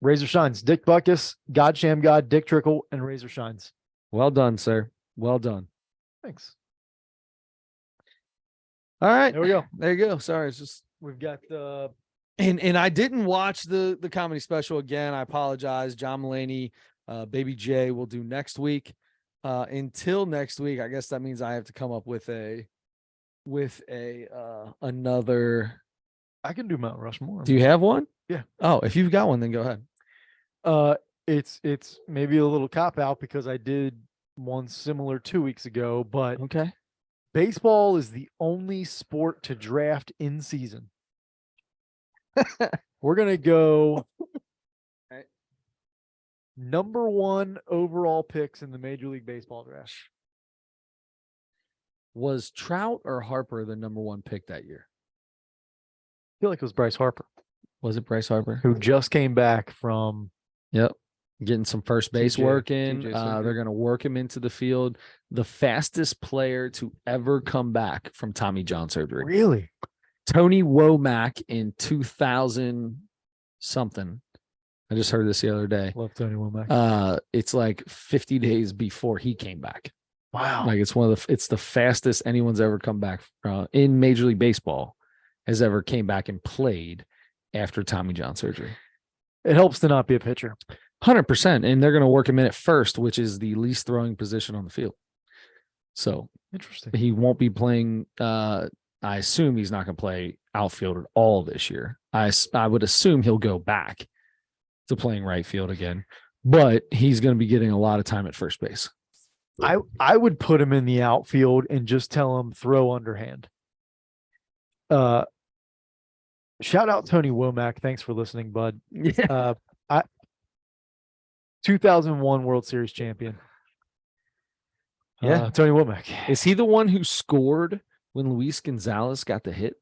Speaker 2: Razor Shines, Dick Butkus, God Sham God, Dick Trickle, and Razor Shines.
Speaker 1: Well done, sir. Well done.
Speaker 2: Thanks.
Speaker 1: All right.
Speaker 2: There we go.
Speaker 1: There you go. Sorry, it's just
Speaker 2: We've got
Speaker 1: and I didn't watch the comedy special again. I apologize. John Mulaney, Baby J will do next week. Until next week, I guess that means I have to come up with another.
Speaker 2: I can do Mount Rushmore.
Speaker 1: Do you have one?
Speaker 2: Yeah.
Speaker 1: Oh, if you've got one, then go ahead.
Speaker 2: It's maybe a little cop out because I did one similar 2 weeks ago, but
Speaker 1: Okay.
Speaker 2: baseball is the only sport to draft in season. We're gonna go
Speaker 1: Okay.
Speaker 2: number 1 overall picks in the Major League Baseball draft.
Speaker 1: Was Trout or Harper the number 1 pick that year?
Speaker 2: I feel like it was Bryce Harper,
Speaker 1: Was it Bryce Harper?
Speaker 2: who just came back from
Speaker 1: Yep. Getting some first base
Speaker 2: TJ
Speaker 1: work in.
Speaker 2: surgery.
Speaker 1: They're going to work him into the field. The fastest player to ever come back from Tommy John surgery.
Speaker 2: really.
Speaker 1: Tony Womack in 2000 something. I just heard this the other day.
Speaker 2: Love Tony Womack.
Speaker 1: It's like 50 days before he came back.
Speaker 2: Wow.
Speaker 1: Like it's the fastest anyone's ever come back in Major League Baseball has ever came back and played after Tommy John surgery.
Speaker 2: It helps to not be a pitcher.
Speaker 1: 100%. And they're going to work him in at first, which is the least throwing position on the field. So
Speaker 2: Interesting.
Speaker 1: he won't be playing. I assume he's not going to play outfield at all this year. I would assume he'll go back to playing right field again, but he's going to be getting a lot of time at first base.
Speaker 2: I would put him in the outfield and just tell him throw underhand. Shout out Tony Womack. Thanks for listening, bud.
Speaker 1: Yeah.
Speaker 2: 2001 World Series champion.
Speaker 1: Yeah.
Speaker 2: Tony Womack.
Speaker 1: Is he the one who scored when Luis Gonzalez got the hit?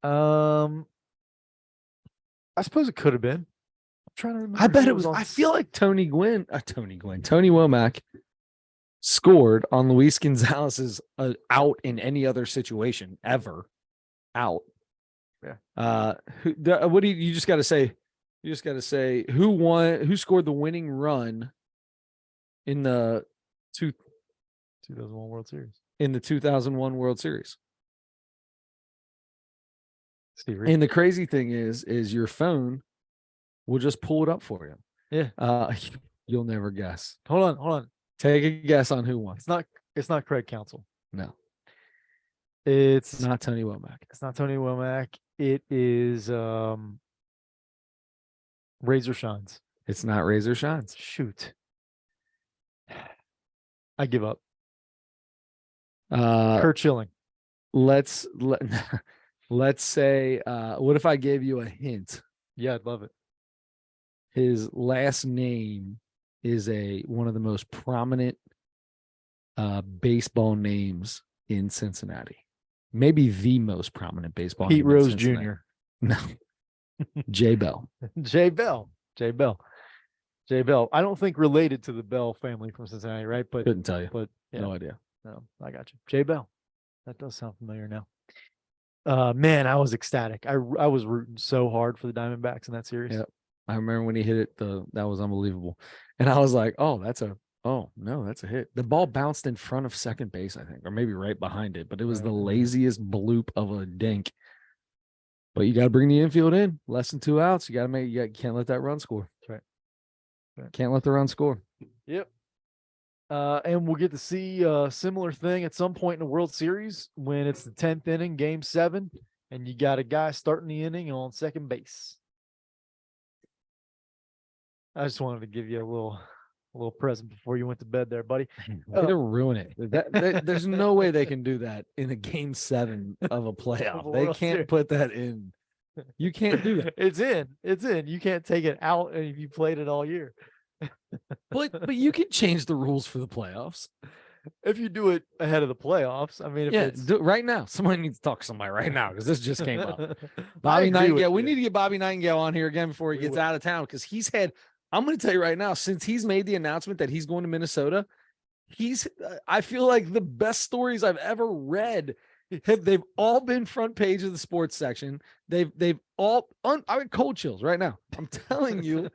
Speaker 2: I suppose it could have been. I'm trying to remember.
Speaker 1: I bet
Speaker 2: who
Speaker 1: it was.
Speaker 2: on
Speaker 1: I feel like Tony Womack scored on Luis Gonzalez's out in any other situation ever. Out.
Speaker 2: Yeah.
Speaker 1: What do you just got to say? You just got to say who scored the winning run in the
Speaker 2: 2001 World Series.
Speaker 1: In the 2001 World Series.
Speaker 2: Steve Reese.
Speaker 1: And the crazy thing is your phone will just pull it up for you.
Speaker 2: Yeah.
Speaker 1: You'll never guess.
Speaker 2: Hold on.
Speaker 1: Take a guess on who won.
Speaker 2: It's not Craig Counsell.
Speaker 1: No.
Speaker 2: It's
Speaker 1: not Tony Womack.
Speaker 2: It's not Tony Womack. It is Razor Shines.
Speaker 1: It's not Razor Shines.
Speaker 2: Shoot. I give up.
Speaker 1: Kurt
Speaker 2: Schilling.
Speaker 1: Let's say what if I gave you a hint?
Speaker 2: Yeah, I'd love it.
Speaker 1: His last name is one of the most prominent baseball names in Cincinnati. Maybe the most prominent baseball
Speaker 2: Pete
Speaker 1: name in
Speaker 2: Rose
Speaker 1: Cincinnati.
Speaker 2: Jr.
Speaker 1: No. Jay Bell.
Speaker 2: Jay Bell. I don't think related to the Bell family from Cincinnati, right? But
Speaker 1: Couldn't tell you.
Speaker 2: But yeah,
Speaker 1: no idea.
Speaker 2: No, I got you. Jay Bell. That does sound familiar now. Man, I was ecstatic. I was rooting so hard for the Diamondbacks in that series.
Speaker 1: Yep. I remember when he hit it, that was unbelievable. And I was like, oh, that's a Oh, no, that's a hit. The ball bounced in front of second base, I think, or maybe right behind it, but it was the laziest bloop of a dink. But you got to bring the infield in. Less than 2 outs. You got to make. You can't let that run score.
Speaker 2: That's right.
Speaker 1: Can't let the run score.
Speaker 2: Yep. And we'll get to see a similar thing at some point in the World Series when it's the 10th inning, Game 7, and you got a guy starting the inning on second base. I just wanted to give you a little present before you went to bed there, buddy.
Speaker 1: Way to ruin it. There's no way they can do that in a Game 7 of a playoff. They
Speaker 2: World
Speaker 1: can't
Speaker 2: Series.
Speaker 1: put that in. You can't do that.
Speaker 2: It's in. It's in. You can't take it out if you played it all year.
Speaker 1: But you can change the rules for the playoffs.
Speaker 2: If you do it ahead of the playoffs, I mean, if
Speaker 1: Yeah,
Speaker 2: it's
Speaker 1: do it right now. Somebody needs to talk to somebody right now because this just came up.
Speaker 2: I
Speaker 1: Bobby
Speaker 2: agree with
Speaker 1: Nightingale. We
Speaker 2: you.
Speaker 1: need to get Bobby Nightingale on here again before he
Speaker 2: We
Speaker 1: gets
Speaker 2: will.
Speaker 1: out of town because he's had. I'm going to tell you right now, since he's made the announcement that he's going to Minnesota, I feel like the best stories I've ever read they've all been front page of the sports section. They've all I mean cold chills right now. I'm telling you,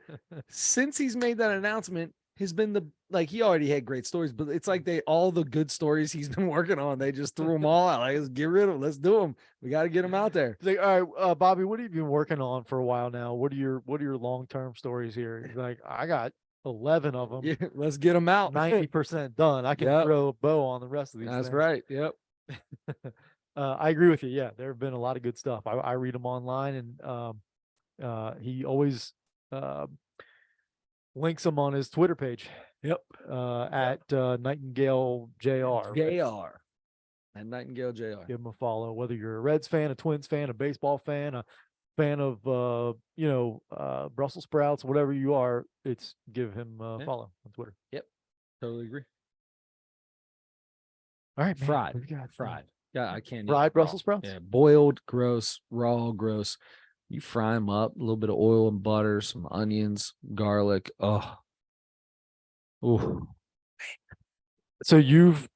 Speaker 1: since he's made that announcement, has been he already had great stories, but it's like all the good stories he's been working on, they just threw them all out. Like, let's get rid of them. Let's do them. We got to get them out there.
Speaker 2: It's like, all right, Bobby, what have you been working on for a while now? What are your long-term stories here? He's like, I got 11 of them.
Speaker 1: Yeah, let's get them out.
Speaker 2: 90% done. I can
Speaker 1: Yep.
Speaker 2: throw a bow on the rest of these
Speaker 1: That's
Speaker 2: things.
Speaker 1: right. Yep.
Speaker 2: I agree with you. Yeah, there have been a lot of good stuff. I read them online, and he always links them on his Twitter page.
Speaker 1: Yep.
Speaker 2: At Nightingale JR.
Speaker 1: JR. And Nightingale JR.
Speaker 2: Give him a follow, whether you're a Reds fan, a Twins fan, a baseball fan, a fan of Brussels sprouts, whatever you are, it's give him a follow on Twitter.
Speaker 1: Yep. Totally agree.
Speaker 2: All right, man.
Speaker 1: Fried.
Speaker 2: We've got
Speaker 1: Fried. Yeah, I can't eat
Speaker 2: fried
Speaker 1: raw.
Speaker 2: Brussels sprouts.
Speaker 1: Yeah, boiled, gross, raw, gross. You fry them up, a little bit of oil and butter, some onions, garlic. Oh. Ooh.
Speaker 2: So you've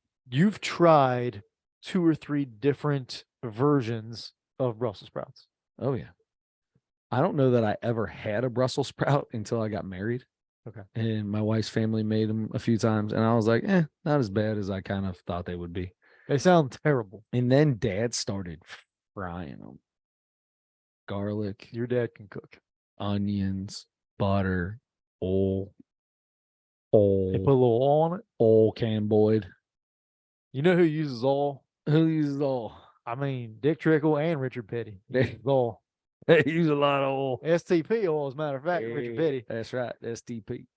Speaker 2: tried 2 or 3 different versions of Brussels sprouts.
Speaker 1: Oh yeah. I don't know that I ever had a Brussels sprout until I got married.
Speaker 2: Okay.
Speaker 1: And my wife's family made them a few times, and I was like, not as bad as I kind of thought they would be.
Speaker 2: They sound terrible.
Speaker 1: And then Dad started frying them. Garlic,
Speaker 2: Your dad can cook.
Speaker 1: onions, butter, oil,
Speaker 2: They put a little oil on it.
Speaker 1: oil can Boyd.
Speaker 2: You know who uses oil?
Speaker 1: Who uses oil?
Speaker 2: I mean, Dick Trickle and Richard Petty use oil.
Speaker 1: They use a lot of oil.
Speaker 2: STP oil, as a matter of fact, Richard Petty.
Speaker 1: That's right. STP.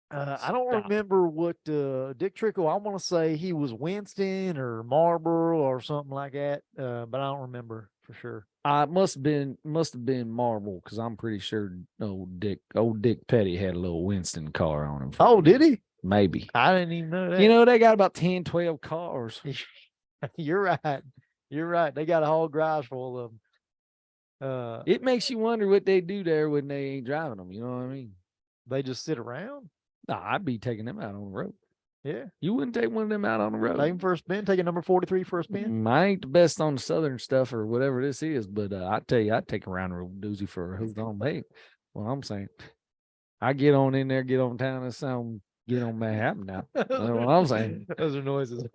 Speaker 2: I don't remember what Dick Trickle. I want to say he was Winston or Marlboro or something like that, but I don't remember for sure.
Speaker 1: It must have been Marvel because I'm pretty sure old Dick Petty had a little Winston car on him.
Speaker 2: Oh, did he?
Speaker 1: Maybe.
Speaker 2: I didn't even know that.
Speaker 1: You know, they got about 10, 12 cars.
Speaker 2: You're right. You're right. They got a whole garage full of them.
Speaker 1: It makes you wonder what they do there when they ain't driving them. You know what I mean?
Speaker 2: They just sit around.
Speaker 1: Nah, I'd be taking them out on the road.
Speaker 2: Yeah.
Speaker 1: You wouldn't take one of them out on the road.
Speaker 2: Take him for a spin. Take a number 43 for a spin.
Speaker 1: I ain't the best on the southern stuff or whatever this is, but I tell you, I'd take a round road doozy for a hoot on. Hey, what I'm saying, I get on in there, get on town, and sound get on Manhattan now. That's what I'm saying.
Speaker 2: Those are noises.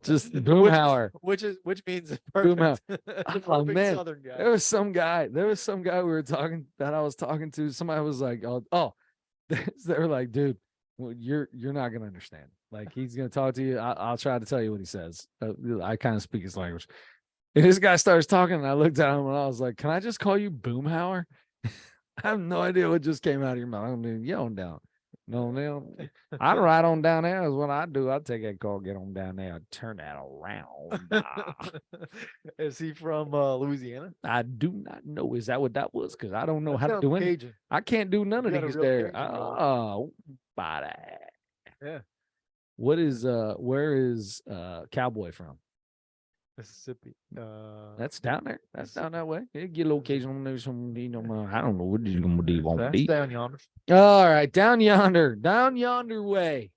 Speaker 1: Just boomhauer.
Speaker 2: Which means
Speaker 1: Boomhauer.
Speaker 2: perfect
Speaker 1: Oh man,
Speaker 2: Southern guy.
Speaker 1: there was some guy I was talking to. Somebody was like, oh, they were like, dude, well, you're not gonna understand. Like, he's gonna talk to you. I'll try to tell you what he says. I kind of speak his language. And this guy starts talking, and I looked at him and I was like, can I just call you Boomhauer? I have no idea what just came out of your mouth. I mean, you on down. No, I'd ride on down there is what I do. I'd take that car, get on down there, turn that around.
Speaker 2: Is he from Louisiana?
Speaker 1: I do not know. Is that what that was? Because I don't know
Speaker 2: That
Speaker 1: how to
Speaker 2: sounds
Speaker 1: do anything.
Speaker 2: Cajun.
Speaker 1: I can't do none
Speaker 2: You
Speaker 1: of
Speaker 2: got a
Speaker 1: these
Speaker 2: real
Speaker 1: there.
Speaker 2: Cajun roll.
Speaker 1: Oh, body.
Speaker 2: Yeah.
Speaker 1: What is where is Cowboy from?
Speaker 2: Mississippi.
Speaker 1: That's down there. That's down that way. You get a little occasional news from I don't know what you gonna do.
Speaker 2: That's down yonder.
Speaker 1: All right, down yonder way.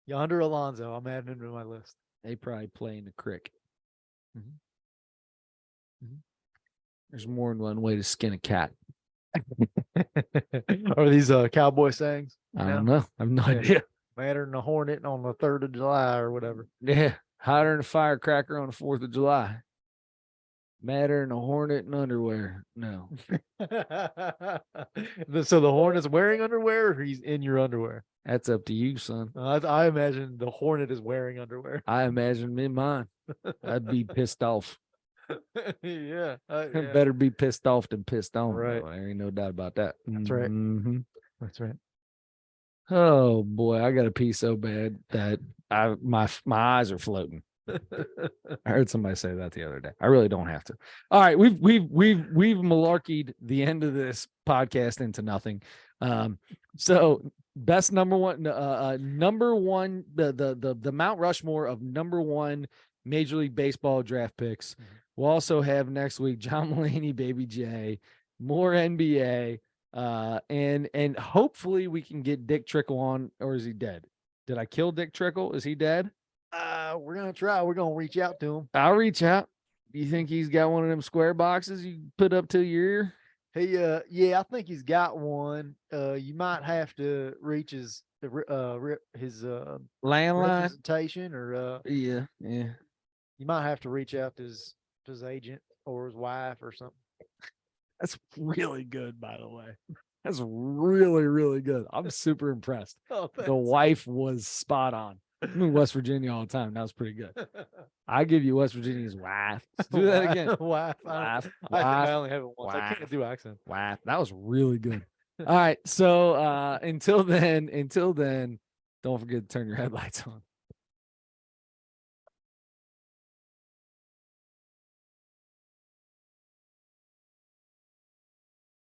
Speaker 2: Yonder Alonzo. I'm adding him to my list.
Speaker 1: They probably play in the crick.
Speaker 2: Mhm.
Speaker 1: There's more than one way to skin a cat.
Speaker 2: Are these cowboy sayings?
Speaker 1: I don't know. I have no
Speaker 2: Yeah.
Speaker 1: idea.
Speaker 2: Madder than a hornet on the 3rd of July or whatever.
Speaker 1: Yeah. Hotter than a firecracker on the 4th of July. Madder than a hornet in underwear. No.
Speaker 2: So the hornet's wearing underwear or he's in your underwear?
Speaker 1: That's up to you, son.
Speaker 2: I imagine the hornet is wearing underwear.
Speaker 1: I imagine in mine. I'd be pissed off.
Speaker 2: Yeah. Yeah.
Speaker 1: Better be pissed off than pissed on.
Speaker 2: Right.
Speaker 1: There ain't no doubt about that.
Speaker 2: That's right.
Speaker 1: Mhm.
Speaker 2: That's right.
Speaker 1: Oh boy, I got to pee so bad that my eyes are floating. I heard somebody say that the other day. I really don't have to. All right, we've malarkeyed the end of this podcast into nothing. So best number one, the Mount Rushmore of number one Major League Baseball draft picks. We'll also have next week John Mulaney, Baby J, more NBA, and hopefully we can get Dick Trickle on, or is he dead? Did I kill Dick Trickle? Is he dead?
Speaker 2: We're gonna try. We're gonna reach out to him.
Speaker 1: I'll reach out. Do you think he's got one of them square boxes you put up to your ear?
Speaker 2: He yeah, I think he's got one. You might have to reach his
Speaker 1: Landline?
Speaker 2: representation, or
Speaker 1: Yeah.
Speaker 2: you might have to reach out to his agent or his wife or something.
Speaker 1: That's really good, by the way. That's really, really good. I'm super impressed.
Speaker 2: Oh,
Speaker 1: The wife was spot on. I'm in West Virginia all the time. That was pretty good. I give you West Virginia's wife. Let's do that again.
Speaker 2: Wife.
Speaker 1: Wife.
Speaker 2: I think I
Speaker 1: Wife.
Speaker 2: only have it once. I can't do accent.
Speaker 1: Wife. That was really good. All right. So until then, don't forget to turn your headlights on.